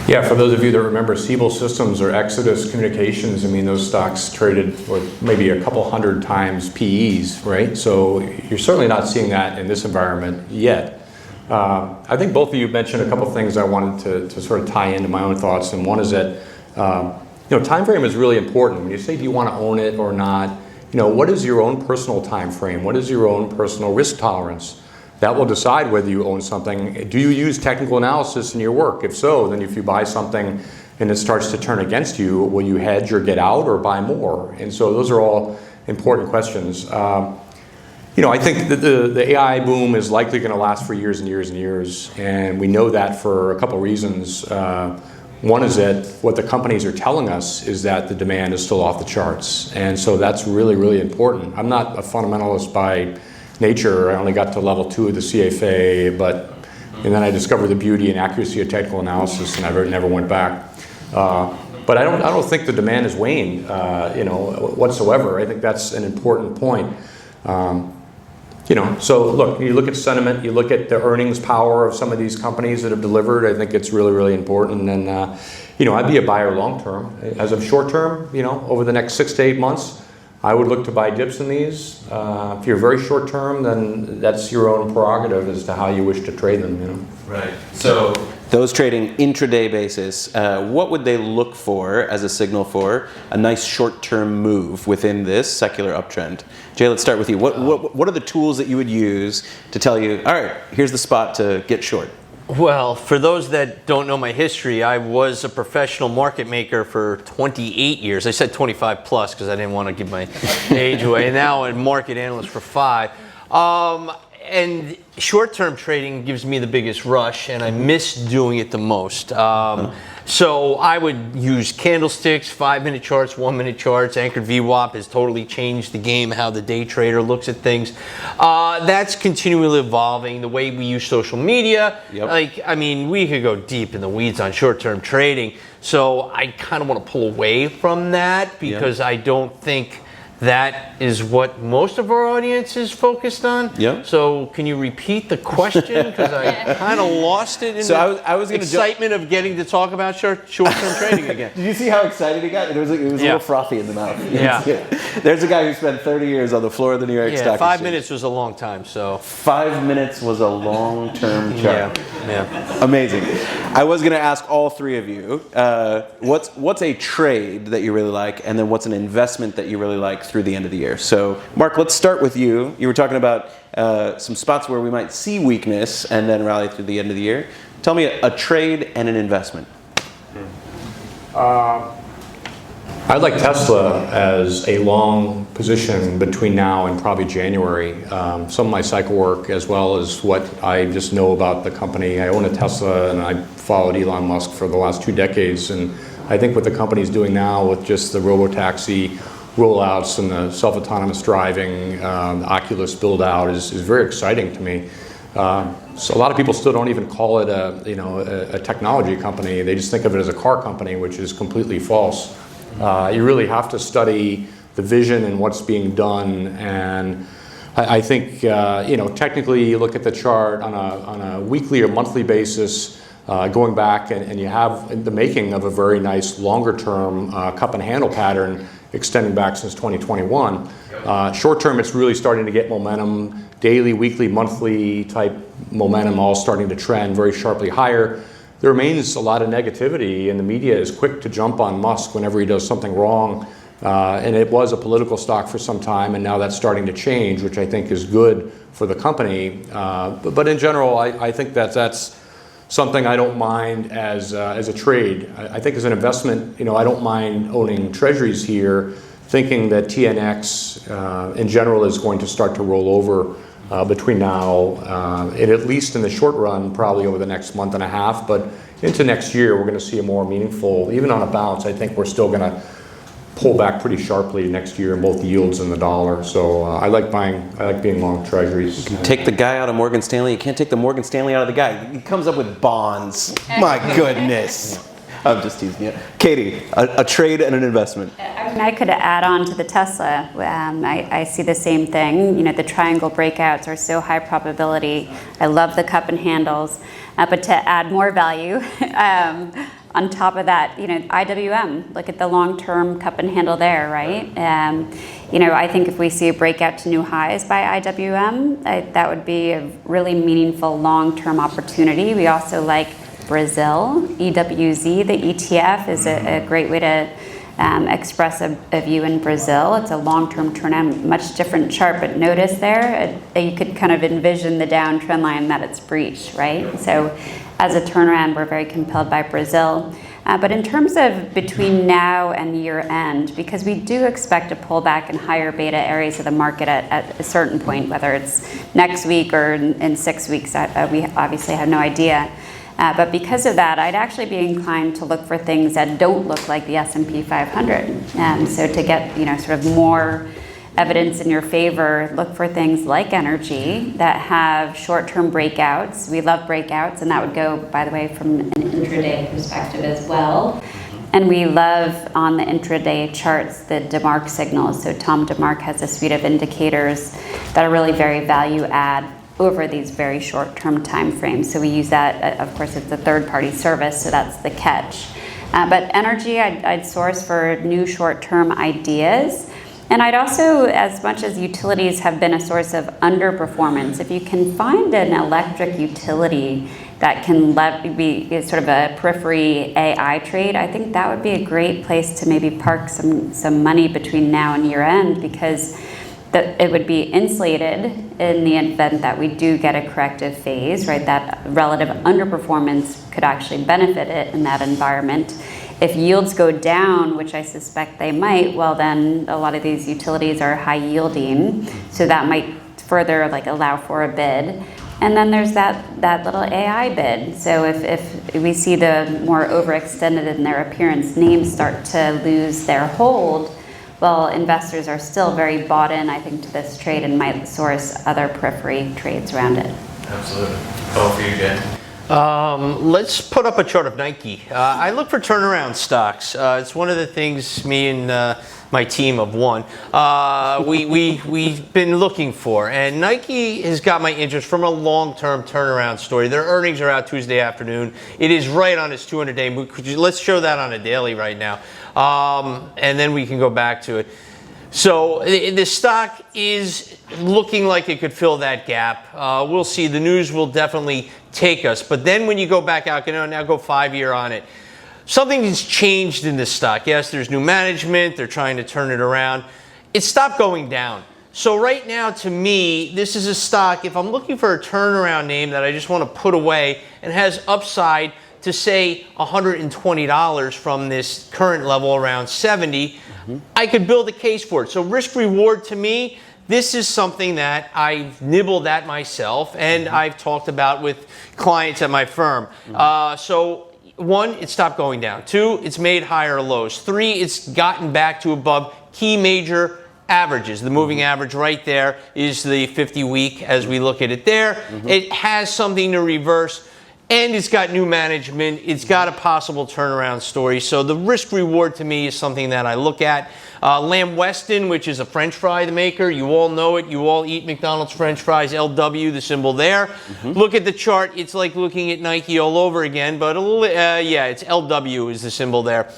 Yeah, for those of you that remember Siebel Systems or Exodus Communications, I mean, those stocks traded for maybe a couple hundred times PEs, right? So you're certainly not seeing that in this environment yet. I think both of you mentioned a couple things I wanted to sort of tie into my own thoughts, and one is that time frame is really important. When you say do you want to own it or not, what is your own personal time frame? What is your own personal risk tolerance? That will decide whether you own something. Do you use technical analysis in your work? If so, then if you buy something and it starts to turn against you, will you hedge or get out or buy more? And so those are all important questions. I think that the AI boom is likely going to last for years and years and years, and we know that for a couple reasons. One is that what the companies are telling us is that the demand is still off the charts, and so that's really, really important. I'm not a fundamentalist by nature. I only got to level 2 of the CFA, and then I discovered the beauty and accuracy of technical analysis, and I never went back. But I don't think the demand has waned, whatsoever. I think that's an important point. So look, you look at sentiment, you look at the earnings power of some of these companies that have delivered. I think it's really, really important. And I'd be a buyer long term. As of short term, over the next 6 to 8 months, I would look to buy dips in these. If you're very short term, then that's your own prerogative as to how you wish to trade them. Right. So those trading intraday basis, what would they look for as a signal for a nice short-term move within this secular uptrend? Jay, let's start with you. What are the tools that you would use to tell you, all right, here's the spot to get short? Well, for those that don't know my history, I was a professional market maker for 28 years. I said 25 plus because I didn't want to give my age away. And now I'm a market analyst for 5. And short-term trading gives me the biggest rush, and I miss doing it the most. So I would use candlesticks, 5-minute charts, 1-minute charts. Anchored VWAP has totally changed the game, how the day trader looks at things. That's continually evolving. The way we use social media, we could go deep in the weeds on short-term trading. So I kind of want to pull away from that because I don't think that is what most of our audience is focused on. Yep. So can you repeat the question? Because I kind of lost it in I was the excitement of getting to talk about short-term trading again. Did you see how excited he got? It was a little frothy in the mouth. Yeah. There's a guy who spent 30 years on the floor of the New York Stock Exchange. 5 minutes was a long time. So 5 minutes was a long-term chart. Yeah. Amazing. I was going to ask all three of you, what's a trade that you really like, and then what's an investment that you really like through the end of the year? So, Mark, let's start with you. You were talking about some spots where we might see weakness and then rally through the end of the year. Tell me a trade and an investment. I'd like Tesla as a long position between now and probably January. Some of my cycle work, as well as what I just know about the company. I own a Tesla, and I followed Elon Musk for the last 2 decades. And I think what the company's doing now with just the robotaxi rollouts and the self-autonomous driving, the Oculus build-out is very exciting to me. So a lot of people still don't even call it a technology company. They just think of it as a car company, which is completely false. You really have to study the vision and what's being done. And I think technically you look at the chart on a weekly or monthly basis, going back, and you have the making of a very nice longer-term cup and handle pattern extending back since 2021. Short term, it's really starting to get momentum. Daily, weekly, monthly type momentum all starting to trend very sharply higher. There remains a lot of negativity, and the media is quick to jump on Musk whenever he does something wrong. And it was a political stock for some time, and now that's starting to change, which I think is good for the company. But in general, I think that's something I don't mind as a trade. I think as an investment, I don't mind owning treasuries here, thinking that TNX in general is going to start to roll over between now and at least in the short run, probably over the next month and a half. But into next year, we're going to see a more meaningful, even on a bounce, I think we're still going to pull back pretty sharply next year in both the yields and the dollar. So I like being long treasuries. Take the guy out of Morgan Stanley. You can't take the Morgan Stanley out of the guy. He comes up with bonds. My goodness. I'm just teasing you. Katie, a trade and an investment. I could add on to the Tesla. I see the same thing. The triangle breakouts are so high probability. I love the cup and handles. But to add more value, on top of that, IWM, look at the long-term cup and handle there, right? I think if we see a breakout to new highs by IWM, that would be a really meaningful long-term opportunity. We also like Brazil, EWZ, the ETF is a great way to express a view in Brazil. It's a long-term turnaround, much different chart, but notice there, you could kind of envision the downtrend line that it's breached, right? So as a turnaround, we're very compelled by Brazil. But in terms of between now and year end, because we do expect a pullback in higher beta areas of the market at a certain point, whether it's next week or in 6 weeks, we obviously have no idea. But because of that, I'd actually be inclined to look for things that don't look like the S&P 500. So to get sort of more evidence in your favor, look for things like energy that have short-term breakouts. We love breakouts, and that would go, by the way, from an intraday perspective as well. And we love on the intraday charts the DeMark signals. So Tom DeMark has a suite of indicators that are really very value add over these very short-term time frames. So we use that, of course, it's a third-party service, so that's the catch. But energy, I'd source for new short-term ideas. And I'd also, as much as utilities have been a source of underperformance, if you can find an electric utility that can be sort of a periphery AI trade, I think that would be a great place to maybe park some money between now and year end, because it would be insulated in the event that we do get a corrective phase, right? That relative underperformance could actually benefit it in that environment. If yields go down, which I suspect they might, well then a lot of these utilities are high yielding, so that might further allow for a bid. And then there's that little AI bid. So if we see the more overextended in their appearance names start to lose their hold, well, investors are still very bought in, I think, to this trade and might source other periphery trades around it. Absolutely. How for you, Jen? Let's put up a chart of Nike. I look for turnaround stocks. It's one of the things me and my team of one, we've been looking for. And Nike has got my interest from a long-term turnaround story. Their earnings are out Tuesday afternoon. It is right on its 200-day move. Let's show that on a daily right now. And then we can go back to it. So the stock is looking like it could fill that gap. We'll see. The news will definitely take us. But then when you go back out, now go 5-year on it. Something has changed in this stock. Yes, there's new management. They're trying to turn it around. It stopped going down. So right now, to me, this is a stock, if I'm looking for a turnaround name that I just want to put away and has upside to, say, $120 from this current level around 70, I could build a case for it. So risk reward to me, this is something that I've nibbled at myself and I've talked about with clients at my firm. So 1, it stopped going down. 2, it's made higher lows. 3, it's gotten back to above key major averages. The moving average right there is the 50-week as we look at it there. It has something to reverse. And it's got new management. It's got a possible turnaround story. So the risk reward to me is something that I look at. Lamb Weston, which is a French fry maker. You all know it. You all eat McDonald's French fries. LW, the symbol there. Look at the chart. It's like looking at Nike all over again. But yeah, it's LW is the symbol there.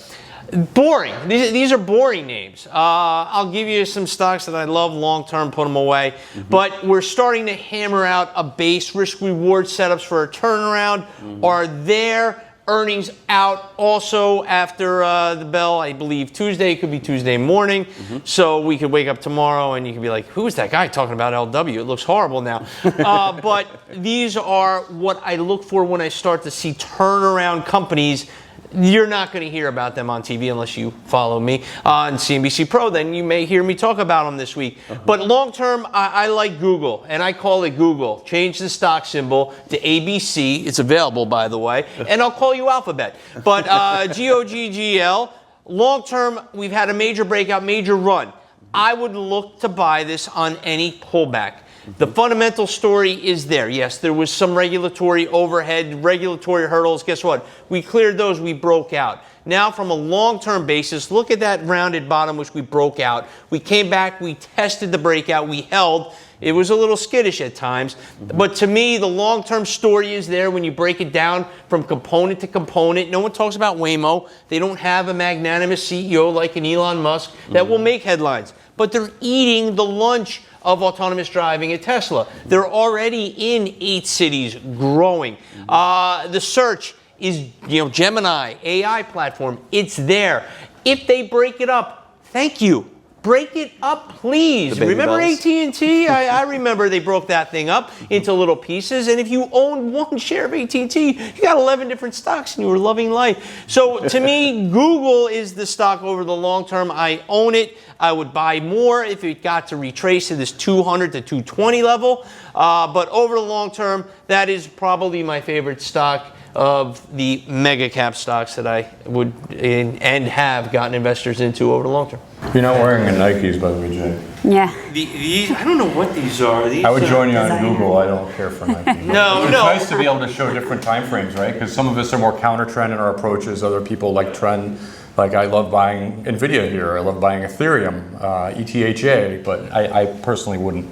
Boring. These are boring names. I'll give you some stocks that I love long-term, put them away. But we're starting to hammer out a base risk-reward setups for a turnaround. Are there earnings out also after the bell? I believe Tuesday. It could be Tuesday morning. So we could wake up tomorrow and you could be like, who is that guy talking about LW? It looks horrible now. But these are what I look for when I start to see turnaround companies. You're not going to hear about them on TV unless you follow me on CNBC Pro. Then you may hear me talk about them this week. But long term, I like Google, and I call it Google. Change the stock symbol to ABC. It's available, by the way. And I'll call you Alphabet. But GOGGL, long term, we've had a major breakout, major run. I would look to buy this on any pullback. The fundamental story is there. Yes, there was some regulatory overhead, regulatory hurdles. Guess what? We cleared those. We broke out. Now, from a long-term basis, look at that rounded bottom, which we broke out. We came back. We tested the breakout. We held. It was a little skittish at times. But to me, the long-term story is there when you break it down from component to component. No one talks about Waymo. They don't have a magnanimous CEO like an Elon Musk that will make headlines. But they're eating the lunch of autonomous driving at Tesla. They're already in 8 cities growing. The search is, Gemini, AI platform. It's there. If they break it up, thank you. Break it up, please. Remember AT&T? I remember they broke that thing up into little pieces. And if you own one share of AT&T, you got 11 different stocks and you were loving life. So to me, Google is the stock over the long term. I own it. I would buy more if it got to retrace to this 200 to 220 level. But over the long term, that is probably my favorite stock of the mega cap stocks that I would and have gotten investors into over the long term. You're not wearing a Nikes, by the way, Jay. Yeah. These, I don't know what these are. These I would join you on Google. I don't care for Nike. No. It's nice to be able to show different time frames, right? Because some of us are more counter trend in our approaches. Other people like trend. Like I love buying NVIDIA here, I love buying Ethereum, ETHA, but I personally wouldn't.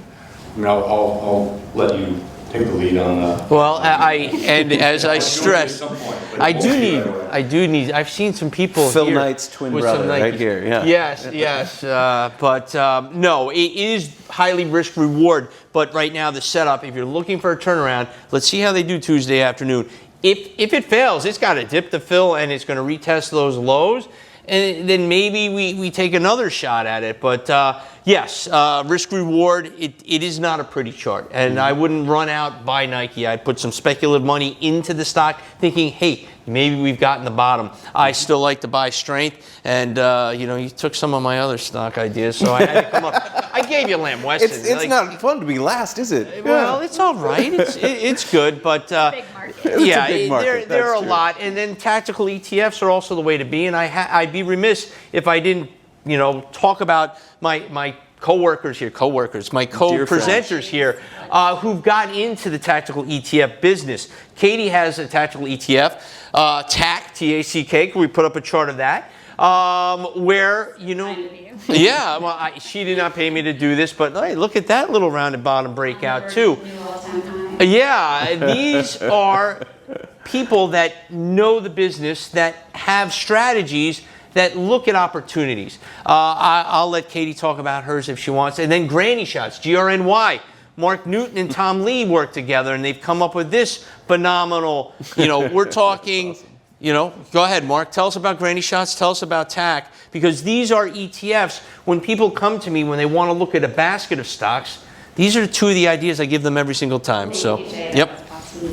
I mean, I'll let you take the lead on that. Well, and as I stress, I do need. I've seen some people. Phil here Knight's twin with brother, some right Nikes. here. Yeah. Yes. But no, it is highly risk reward. But right now, the setup, if you're looking for a turnaround, let's see how they do Tuesday afternoon. If it fails, it's got to dip the fill and it's going to retest those lows. And then maybe we take another shot at it. But yes, risk reward, it is not a pretty chart. And I wouldn't run out, buy Nike. I'd put some speculative money into the stock thinking, hey, maybe we've gotten the bottom. I still like to buy strength. And, you took some of my other stock ideas, so I had to come up. I gave you Lamb Weston. It's not fun to be last, is it? Well, it's all right. It's good, but Big market. yeah, a big market, there are that's a true. lot. And then tactical ETFs are also the way to be. And I'd be remiss if I didn't, talk about my co-workers, my co-presenters here, who've got into the tactical ETF business. Katie has a tactical ETF, TAC, T-A-C-K. Can we put up a chart of that? Where, yeah, well, she did not pay me to do this, but hey, look at that little rounded bottom breakout too. Yeah, these are people that know the business, that have strategies, that look at opportunities. I'll let Katie talk about hers if she wants. And then Granny Shots, GRNY. Mark Newton and Tom Lee work together, and they've come up with this phenomenal, we're talking, go ahead, Mark. Tell us about Granny Shots. Tell us about TAC, because these are ETFs. When people come to me, when they want to look at a basket of stocks, these are two of the ideas I give them every single time. So, yep. So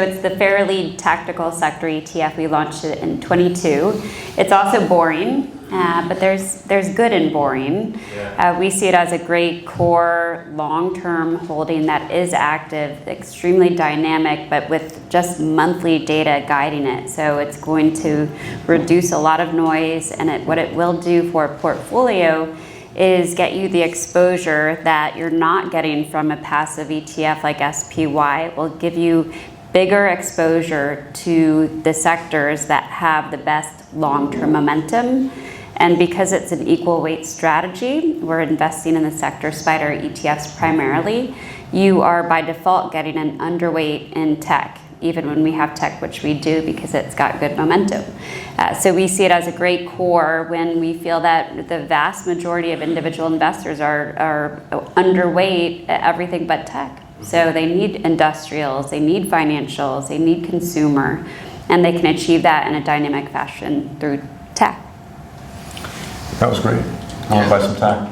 it's the Fairlead Tactical Sector ETF. We launched it in 22. It's also boring, but there's good in boring. We see it as a great core long-term holding that is active, extremely dynamic, but with just monthly data guiding it. So it's going to reduce a lot of noise, and what it will do for a portfolio is get you the exposure that you're not getting from a passive ETF like SPY. It will give you bigger exposure to the sectors that have the best long-term momentum. And because it's an equal weight strategy, we're investing in the sector spider ETFs primarily, you are by default getting an underweight in tech, even when we have tech, which we do because it's got good momentum. So we see it as a great core when we feel that the vast majority of individual investors are underweight at everything but tech. So they need industrials, they need financials, they need consumer, and they can achieve that in a dynamic fashion through tech. That was great. I want to buy some TAC.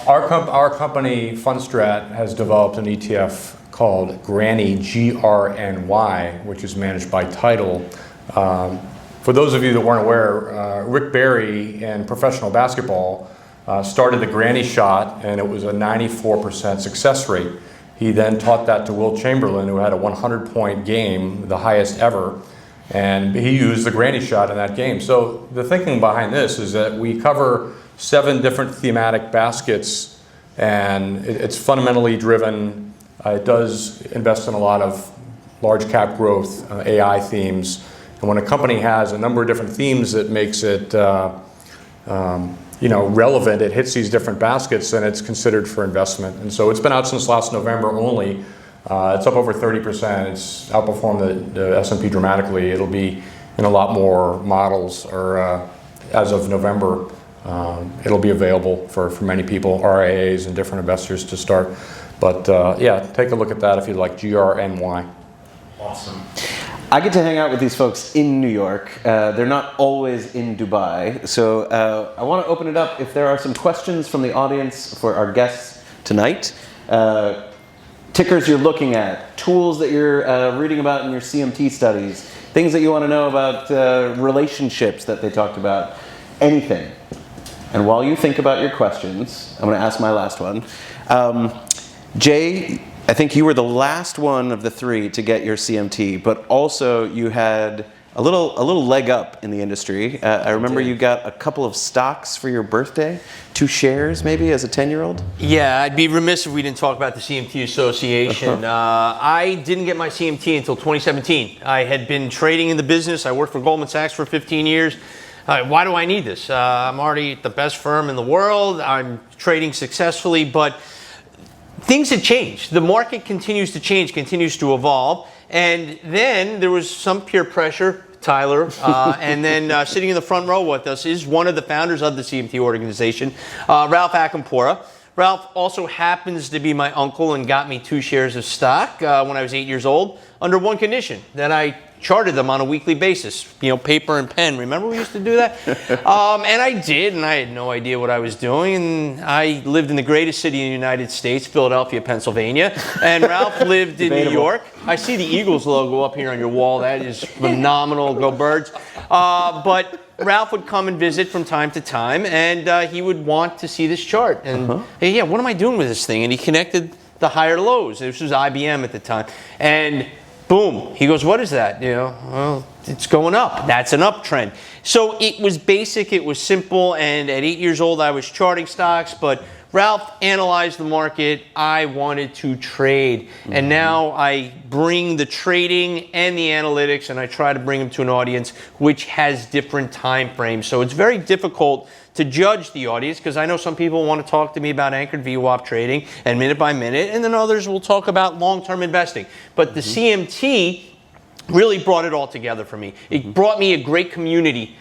Our company, Fundstrat, has developed an ETF called Granny, GRNY, which is managed by Tidal. For those of you that weren't aware, Rick Barry in professional basketball started the Granny Shot, and it was a 94% success rate. He then taught that to Wilt Chamberlain, who had a 100-point game, the highest ever, and he used the Granny Shot in that game. So the thinking behind this is that we cover 7 different thematic baskets, and it's fundamentally driven. It does invest in a lot of large cap growth, AI themes. And when a company has a number of different themes that makes it relevant, it hits these different baskets, and it's considered for investment. And so it's been out since last November only. It's up over 30%. It's outperformed the S&P dramatically. It'll be in a lot more models, or as of November, it'll be available for many people, RIAs and different investors to start. But yeah, take a look at that if you'd like, GRNY. Awesome. I get to hang out with these folks in New York. They're not always in Dubai. So I want to open it up if there are some questions from the audience for our guests tonight. Tickers you're looking at, tools that you're reading about in your CMT studies, things that you want to know about relationships that they talked about, anything. And while you think about your questions, I'm going to ask my last one. Jay, I think you were the last one of the 3 to get your CMT, but also you had a little leg up in the industry. I remember you got a couple of stocks for your birthday, 2 shares maybe as a 10-year-old. Yeah, I'd be remiss if we didn't talk about the CMT Association. I didn't get my CMT until 2017. I had been trading in the business. I worked for Goldman Sachs for 15 years. Why do I need this? I'm already at the best firm in the world. I'm trading successfully, but things had changed. The market continues to change, continues to evolve. And then there was some peer pressure, Tyler, and then sitting in the front row with us is one of the founders of the CMT organization, Ralph Akampora. Ralph also happens to be my uncle and got me 2 shares of stock when I was 8 years old under one condition, that I charted them on a weekly basis, paper and pen. Remember we used to do that? And I did, and I had no idea what I was doing. And I lived in the greatest city in the United States, Philadelphia, Pennsylvania. And Ralph lived in New York. I see the Eagles logo up here on your wall. That is phenomenal. Go Birds. But Ralph would come and visit from time to time, and he would want to see this chart. And hey, yeah, what am I doing with this thing? And he connected the higher lows. This was IBM at the time. And boom, he goes, what is that? Well, it's going up. That's an uptrend. So it was basic, it was simple, and at 8 years old I was charting stocks, but Ralph analyzed the market. I wanted to trade. And now I bring the trading and the analytics, and I try to bring them to an audience which has different time frames. So it's very difficult to judge the audience, because I know some people want to talk to me about anchored VWAP trading and minute by minute, and then others will talk about long-term investing. But the CMT really brought it all together for me. It brought me a great community,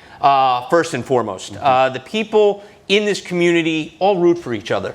first and foremost. The people in this community all root for each other.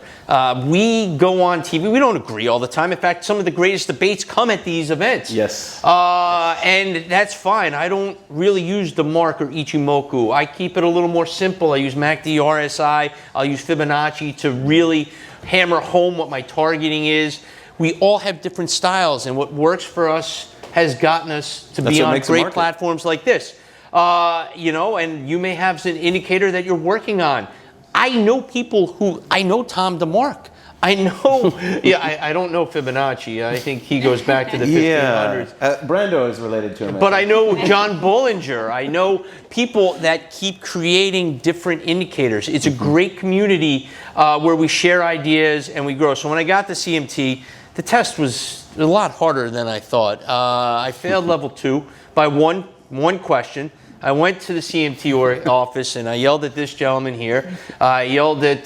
We go on TV. We don't agree all the time. In fact, some of the greatest debates come at these events. Yes. And that's fine. I don't really use the mark or Ichimoku. I keep it a little more simple. I use MACD, RSI. I'll use Fibonacci to really hammer home what my targeting is. We all have different styles, and what works for us has gotten us to be on great platforms like this. And you may have an indicator that you're working on. I know Tom DeMark. I know, I don't know Fibonacci. I think he goes back to the 1500s. Brando is related to him. But I know John Bollinger. I know people that keep creating different indicators. It's a great community where we share ideas and we grow. So when I got the CMT, the test was a lot harder than I thought. I failed level 2 by one question. I went to the CMT office and I yelled at this gentleman here. I yelled at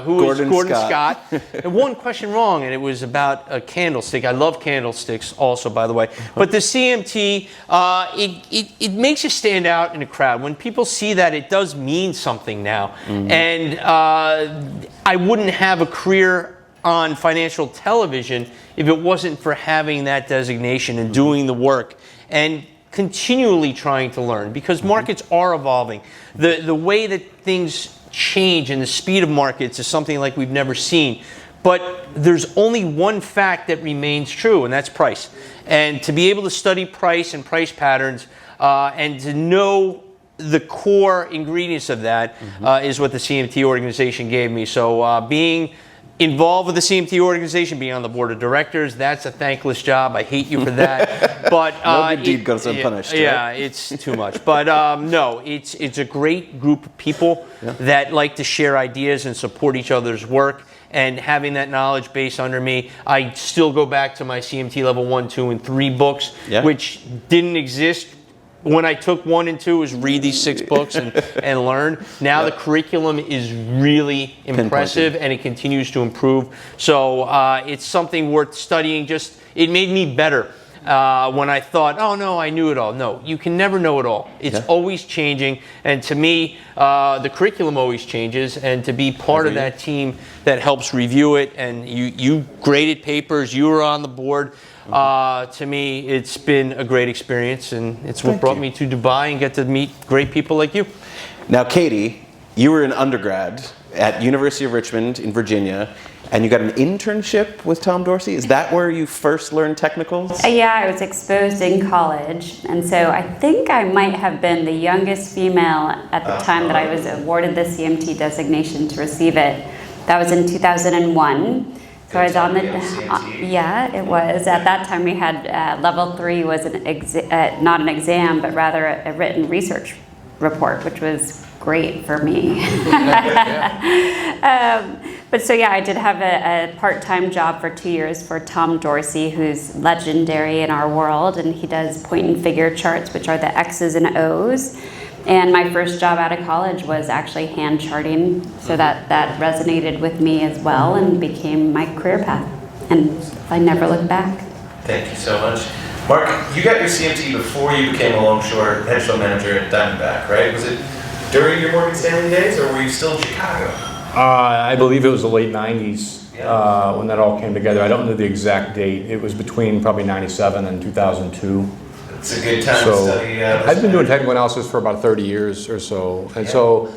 Gordon Scott. And one question wrong, and it was about a candlestick. I love candlesticks also, by the way. But the CMT, it makes you stand out in a crowd. When people see that, it does mean something now. And I wouldn't have a career on financial television if it wasn't for having that designation and doing the work and continually trying to learn, because markets are evolving. The way that things change and the speed of markets is something like we've never seen. But there's only one fact that remains true, and that's price. And to be able to study price and price patterns and to know the core ingredients of that is what the CMT organization gave me. So being involved with the CMT organization, being on the board of directors, that's a thankless job. I hate you for that. But no good deed goes unpunished. Yeah, right? it's too much. But no, it's a great group of people that like to share ideas and support each other's work. And having that knowledge base under me, I still go back to my CMT level 1, 2, and 3 books, which didn't exist when I took 1 and 2, was read these 6 books and learn. Now the curriculum is really impressive and it continues to improve. So it's something worth studying. It made me better when I thought, oh no, I knew it all. No, you can never know it all. It's always changing. And to me, the curriculum always changes. And to be part of that team that helps review it, and you graded papers, you were on the board. To me, it's been a great experience, and it's what brought me to Dubai and get to meet great people like you. Now, Katie, you were an undergrad at University of Richmond in Virginia, and you got an internship with Tom Dorsey. Is that where you first learned technicals? Yeah, I was exposed in college, and so I think I might have been the youngest female at the time that I was awarded the CMT designation to receive it. That was in 2001. So I was on the, CMT? yeah, it was. At that time we had, level 3 was not an exam, but rather a written research report, which was great for me. But so yeah, I did have a part-time job for 2 years for Tom Dorsey, who's legendary in our world, and he does point and figure charts, which are the X's and O's. And my first job out of college was actually hand charting, so that resonated with me as well and became my career path. And I never looked back. Thank you so much. Mark, you got your CMT before you became a long-short hedge fund manager at Diamondback, right? Was it during your Morgan Stanley days, or were you still in Chicago? I believe it was the late 90s when that all came together. I don't know the exact date. It was between probably 97 and 2002. It's a good time to study. I've been doing technical analysis for about 30 years or so. And so,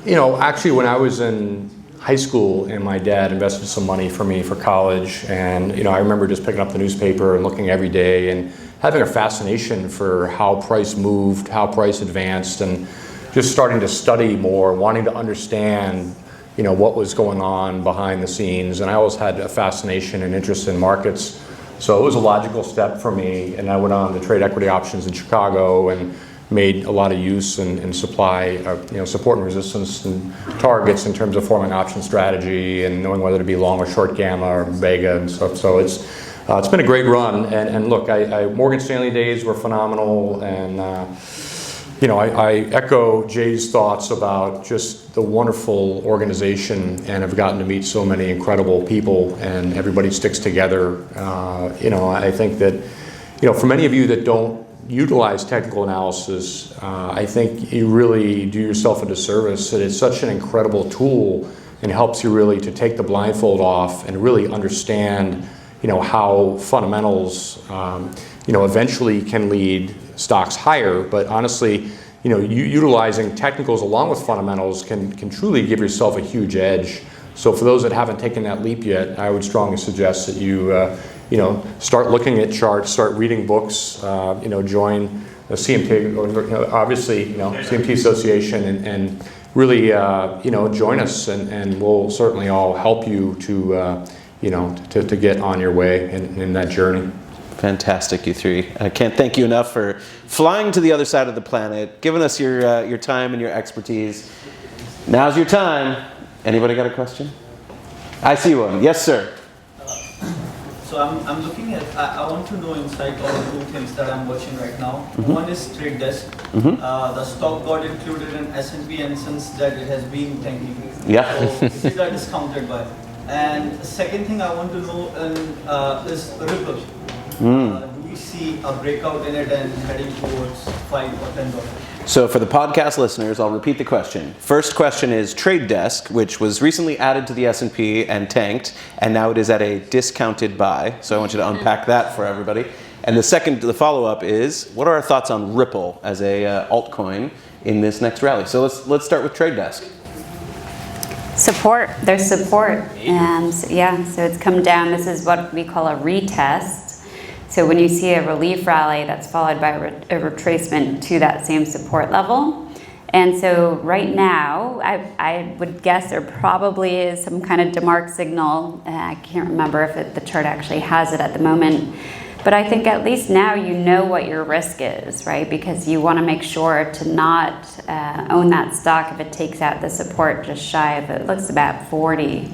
you know, actually when I was in high school and my dad invested some money for me for college, and, you know, I remember just picking up the newspaper and looking every day and having a fascination for how price moved, how price advanced, and just starting to study more, wanting to understand, you know, what was going on behind the scenes. And I always had a fascination and interest in markets. So it was a logical step for me, and I went on to trade equity options in Chicago and made a lot of use and supply, you know, support and resistance and targets in terms of forming option strategy and knowing whether to be long or short gamma or vega and stuff. So it's been a great run. And look, Morgan Stanley days were phenomenal, and you know, I echo Jay's thoughts about just the wonderful organization, and have gotten to meet so many incredible people, and everybody sticks together. You know, I think that, you know, for many of you that don't utilize technical analysis, I think you really do yourself a disservice. That it's such an incredible tool and helps you really to take the blindfold off and really understand, you know, how fundamentals, you know, eventually can lead stocks higher. But honestly, you know, utilizing technicals along with fundamentals can truly give yourself a huge edge. So for those that haven't taken that leap yet, I would strongly suggest that you, you know, start looking at charts, start reading books, you know, join the CMT, or, you know, obviously, you know, CMT Association, and really, you know, join us, and we'll certainly all help you to, you know, to get on your way in that journey. Fantastic, you three. I can't thank you enough for flying to the other side of the planet, giving us your time and your expertise. Now's your time. Anybody got a question? I see one. Yes, sir. So I'm looking at, I want to know insight on 2 things that I'm watching right now. One is trade desk. The stock got included in S&P, and since that it has been tanking. Yeah. So these are discounted by. And the second thing I want to know is Ripple. Do we see a breakout in it and heading towards $5 or $10? So for the podcast listeners, I'll repeat the question. First question is Trade Desk, which was recently added to the S&P and tanked, and now it is at a discounted buy. So I want you to unpack that for everybody. And the follow-up is, what are our thoughts on Ripple as a altcoin in this next rally? So let's start with Trade Desk. Support, there's support, and yeah, so it's come down. This is what we call a retest. So when you see a relief rally, that's followed by a retracement to that same support level. And so right now, I would guess there probably is some kind of DeMark signal. I can't remember if the chart actually has it at the moment. But I think at least now you know what your risk is, right? Because you want to make sure to not own that stock if it takes out the support just shy of, it looks about 40.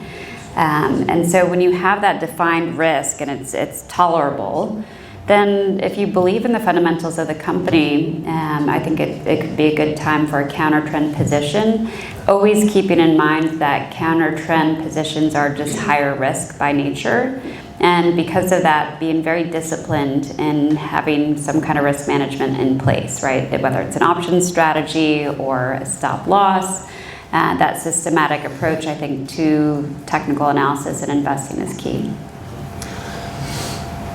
And so when you have that defined risk and it's tolerable, then if you believe in the fundamentals of the company, I think it could be a good time for a counter trend position. Always keeping in mind that counter trend positions are just higher risk by nature. And because of that, being very disciplined in having some kind of risk management in place, right? Whether it's an option strategy or a stop loss, that systematic approach, I think, to technical analysis and investing is key.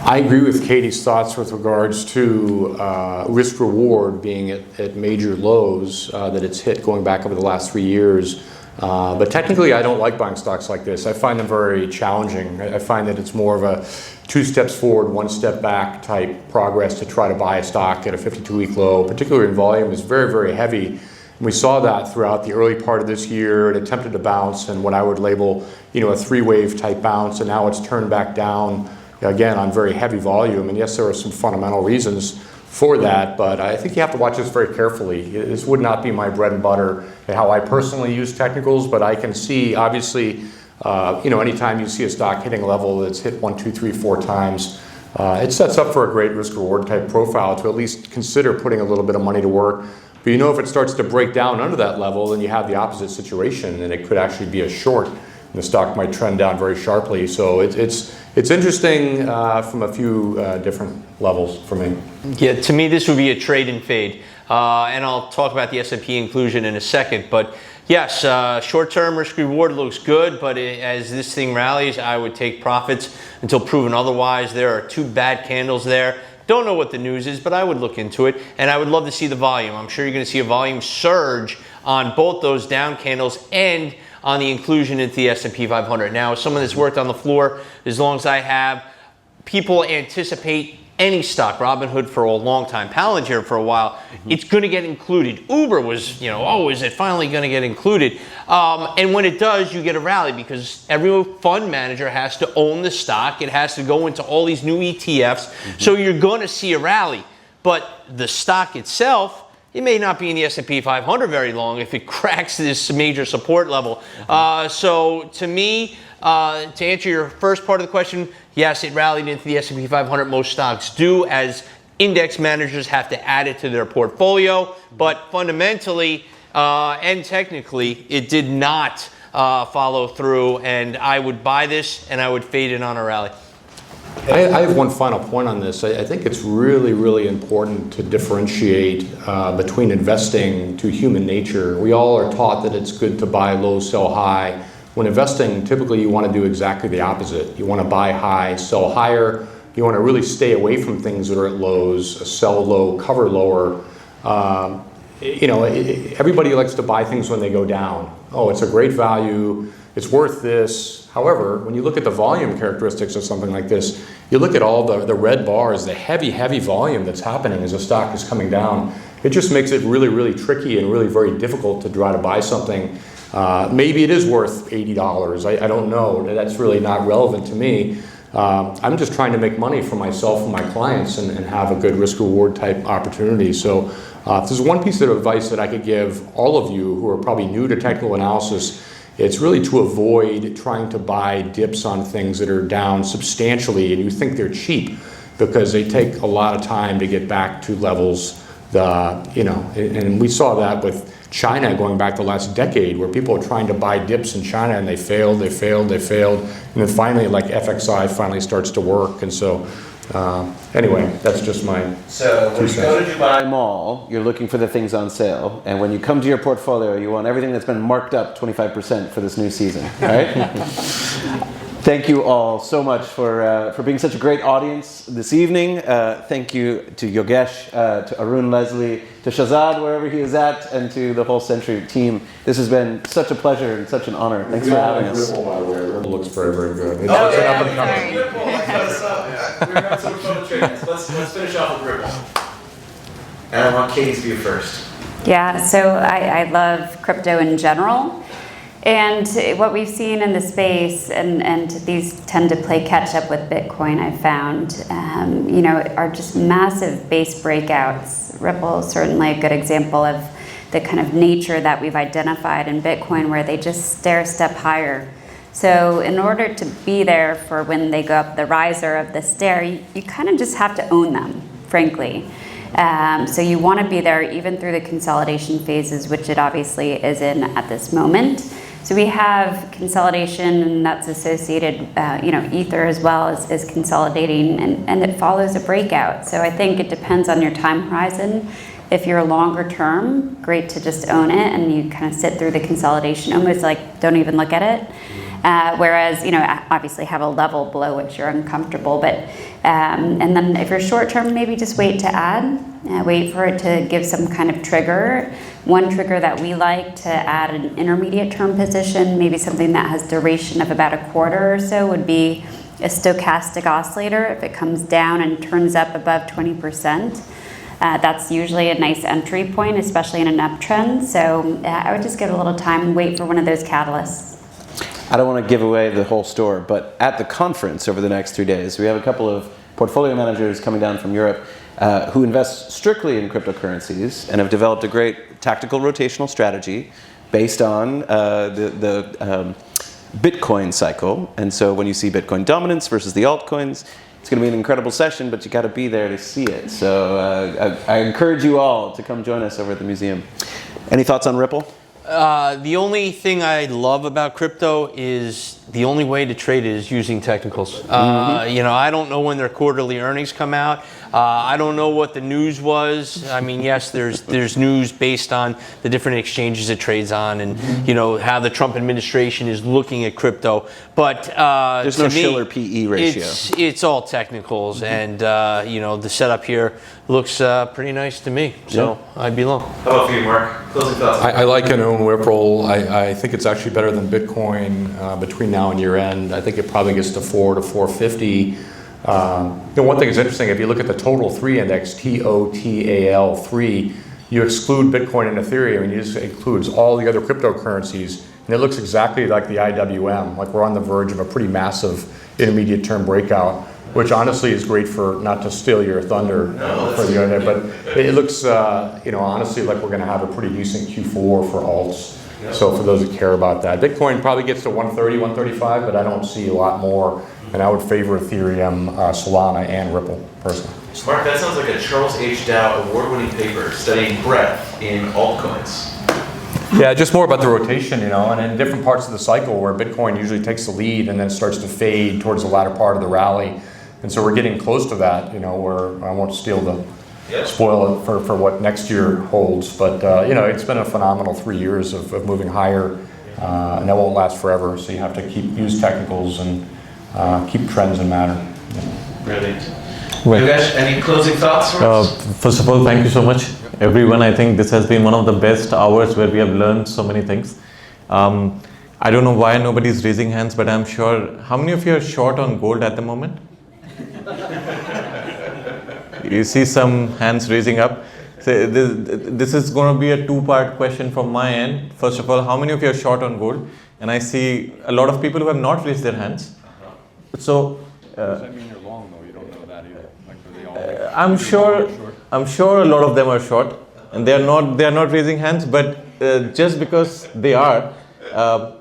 I agree with Katie's thoughts with regards to risk reward being at major lows that it's hit going back over the last 3 years. But technically, I don't like buying stocks like this. I find them very challenging. I find that it's more of a 2 steps forward, 1 step back type progress to try to buy a stock at a 52-week low, particularly in volume, is very, very heavy. We saw that throughout the early part of this year. It attempted to bounce and what I would label, a three-wave type bounce, and now it's turned back down again on very heavy volume. And yes, there are some fundamental reasons for that, but I think you have to watch this very carefully. This would not be my bread and butter and how I personally use technicals, but I can see, obviously, anytime you see a stock hitting a level that's hit 1, 2, 3, 4 times, it sets up for a great risk-reward type profile to at least consider putting a little bit of money to work. But if it starts to break down under that level, then you have the opposite situation, and it could actually be a short, and the stock might trend down very sharply. So it's interesting from a few different levels for me. Yeah, to me, this would be a trade and fade. And I'll talk about the S&P inclusion in a second. But yes, short-term risk-reward looks good, but as this thing rallies, I would take profits until proven otherwise. There are 2 bad candles there. Don't know what the news is, but I would look into it, and I would love to see the volume. I'm sure you're going to see a volume surge on both those down candles and on the inclusion into the S&P 500. Now, as someone that's worked on the floor as long as I have, people anticipate any stock, Robinhood for a long time, Palantir for a while, it's going to get included. Uber was, is it finally going to get included? And when it does, you get a rally because every fund manager has to own the stock. It has to go into all these new ETFs. So you're going to see a rally. But the stock itself, it may not be in the S&P 500 very long if it cracks this major support level. So to me, to answer your first part of the question, yes, it rallied into the S&P 500. Most stocks do, as index managers have to add it to their portfolio. But fundamentally and technically, it did not follow through. And I would buy this and I would fade it on a rally. I have one final point on this. I think it's really, really important to differentiate between investing to human nature. We all are taught that it's good to buy low, sell high. When investing, typically you want to do exactly the opposite. You want to buy high, sell higher. You want to really stay away from things that are at lows, sell low, cover lower. Everybody likes to buy things when they go down. Oh, it's a great value. It's worth this. However, when you look at the volume characteristics of something like this, you look at all the red bars, the heavy, heavy volume that's happening as the stock is coming down. It just makes it really, really tricky and really very difficult to try to buy something. Maybe it is worth $80. I don't know. That's really not relevant to me. I'm just trying to make money for myself and my clients and have a good risk-reward type opportunity. So if there's one piece of advice that I could give all of you who are probably new to technical analysis, it's really to avoid trying to buy dips on things that are down substantially and you think they're cheap because they take a lot of time to get back to levels, and we saw that with China going back the last decade where people are trying to buy dips in China and they failed. And then finally, like FXI finally starts to work. And so anyway, that's just my So when you go to Dubai Mall, you're looking for the things on sale. And when you come to your portfolio, you want everything that's been marked up 25% for this new season, right? Thank you all so much for being such a great audience this evening. Thank you to Yogesh, to Arun, Leslie, to Shahzad, wherever he is at, and to the whole Century team. This has been such a pleasure and such an honor. Thanks for having us. It looks very, very good. It's Oh, an yeah, up and coming. Ripple. We're having so much fun with trades. Let's finish off with Ripple. And I want Katie's view first. Yeah, so I love crypto in general. And what we've seen in the space, and these tend to play catch up with Bitcoin, I've found, are just massive base breakouts. Ripple is certainly a good example of the kind of nature that we've identified in Bitcoin where they just stair-step higher. So in order to be there for when they go up the riser of the stair, you kind of just have to own them, frankly. So you want to be there even through the consolidation phases, which it obviously is in at this moment. So we have consolidation, and that's associated, Ether as well is consolidating, and it follows a breakout. So I think it depends on your time horizon. If you're longer term, great to just own it, and you kind of sit through the consolidation, almost like don't even look at it. Whereas, obviously have a level below which you're uncomfortable. But and then if you're short term, maybe just wait to add. Wait for it to give some kind of trigger. One trigger that we like to add an intermediate term position, maybe something that has duration of about a quarter or so, would be a stochastic oscillator. If it comes down and turns up above 20%, That's usually a nice entry point, especially in an uptrend. So I would just give it a little time and wait for one of those catalysts. I don't want to give away the whole store, but at the conference over the next 3 days, we have a couple of portfolio managers coming down from Europe who invest strictly in cryptocurrencies and have developed a great tactical rotational strategy based on the Bitcoin cycle. And so when you see Bitcoin dominance versus the altcoins, it's going to be an incredible session, but you got to be there to see it. So I encourage you all to come join us over at the museum. Any thoughts on Ripple? The only thing I love about crypto is the only way to trade it is using technicals. I don't know when their quarterly earnings come out. I don't know what the news was. I mean, yes, there's news based on the different exchanges it trades on, and how the Trump administration is looking at crypto. But there's no Shiller PE ratio. It's all technicals, and the setup here looks pretty nice to me. So I'd be long. How about for you, Mark? Closing thoughts. I like and own Ripple. I think it's actually better than Bitcoin between now and year end. I think it probably gets to 4 to 450. One thing is interesting, if you look at the total 3 index, TOTAL 3, you exclude Bitcoin and Ethereum, and it just includes all the other cryptocurrencies, and it looks exactly like the IWM, like we're on the verge of a pretty massive intermediate term breakout, which honestly is great for, not to steal your thunder for the other, but it looks, honestly like we're going to have a pretty decent Q4 for alts. So for those that care about that, Bitcoin probably gets to 130, 135, but I don't see a lot more. And I would favor Ethereum, Solana, and Ripple personally. Mark, that sounds like a Charles H. Dow award-winning paper studying breadth in altcoins. Yeah, just more about the rotation, and in different parts of the cycle where Bitcoin usually takes the lead and then starts to fade towards the latter part of the rally. And so we're getting close to that, where I won't spoil it for what next year holds. But, it's been a phenomenal 3 years of moving higher, and that won't last forever. So you have to use technicals and keep trends in matter. Brilliant. Yogesh, any closing thoughts for us? First of all, thank you so much, everyone. I think this has been one of the best hours where we have learned so many things. I don't know why nobody's raising hands, but I'm sure. How many of you are short on gold at the moment? You see some hands raising up. So this is going to be a two-part question from my end. First of all, how many of you are short on gold? And I see a lot of people who have not raised their hands. So Does that mean you're long though? You don't know that either. Like, are they all I'm sure a lot of them are short, and they are not raising hands. But just because they are,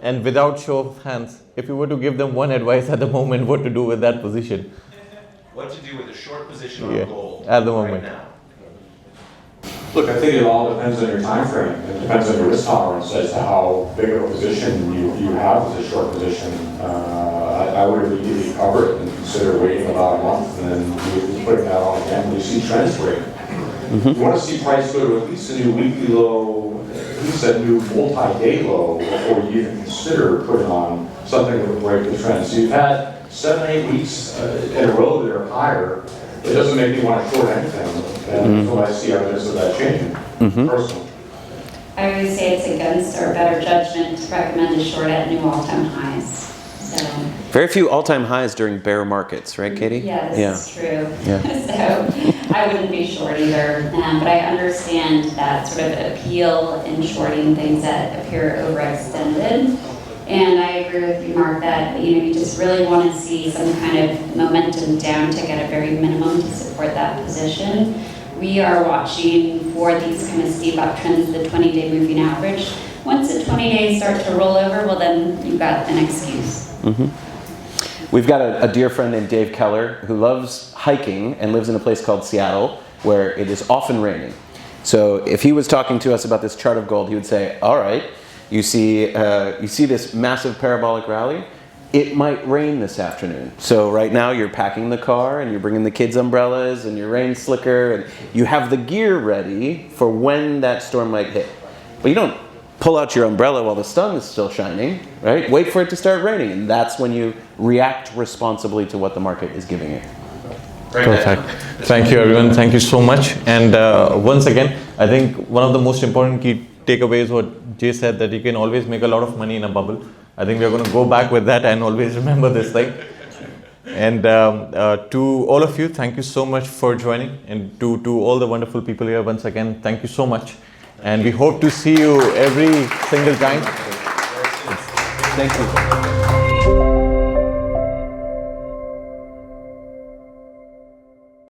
and without show of hands, if you were to give them one advice at the moment, what to do with that position? What to do with a short position on gold at the moment? Right now? Look, I think it all depends on your time frame. It depends on your risk tolerance as to how big of a position you have as a short position. I would immediately cover it and consider waiting about a month and then putting that on again when you see trends break. You want to see price go to at least a new weekly low, at least a new multi-day low before you even consider putting on something that would break the trend. So you've had 7, 8 weeks in a row that are higher. It doesn't make me want to short anything until I see evidence of that changing, personally. I would say it's against our better judgment to recommend a short at new all-time highs. So, Very few all-time highs during bear markets, right, Katie? yeah, this is true. Yeah. So I wouldn't be short either, but I understand that sort of appeal in shorting things that appear overextended. And I agree with you, Mark, that you just really want to see some kind of momentum downtick at a very minimum to support that position. We are watching for these kind of steep uptrends, the 20-day moving average. Once the 20 days start to roll over, well, then you've got an excuse. We've got a dear friend named Dave Keller who loves hiking and lives in a place called Seattle where it is often raining. So if he was talking to us about this chart of gold, he would say, all right, you see this massive parabolic rally, it might rain this afternoon. So right now you're packing the car and you're bringing the kids' umbrellas and your rain slicker and you have the gear ready for when that storm might hit. But you don't pull out your umbrella while the sun is still shining, right? Wait for it to start raining, and that's when you react responsibly to what the market is giving you. Perfect. Thank you, everyone. Thank you so much. And once again, I think one of the most important key takeaways what Jay said, that you can always make a lot of money in a bubble. I think we're going to go back with that and always remember this thing. And to all of you, thank you so much for joining. And to all the wonderful people here, once again, thank you so much. And we hope to see you every single time. Thank you.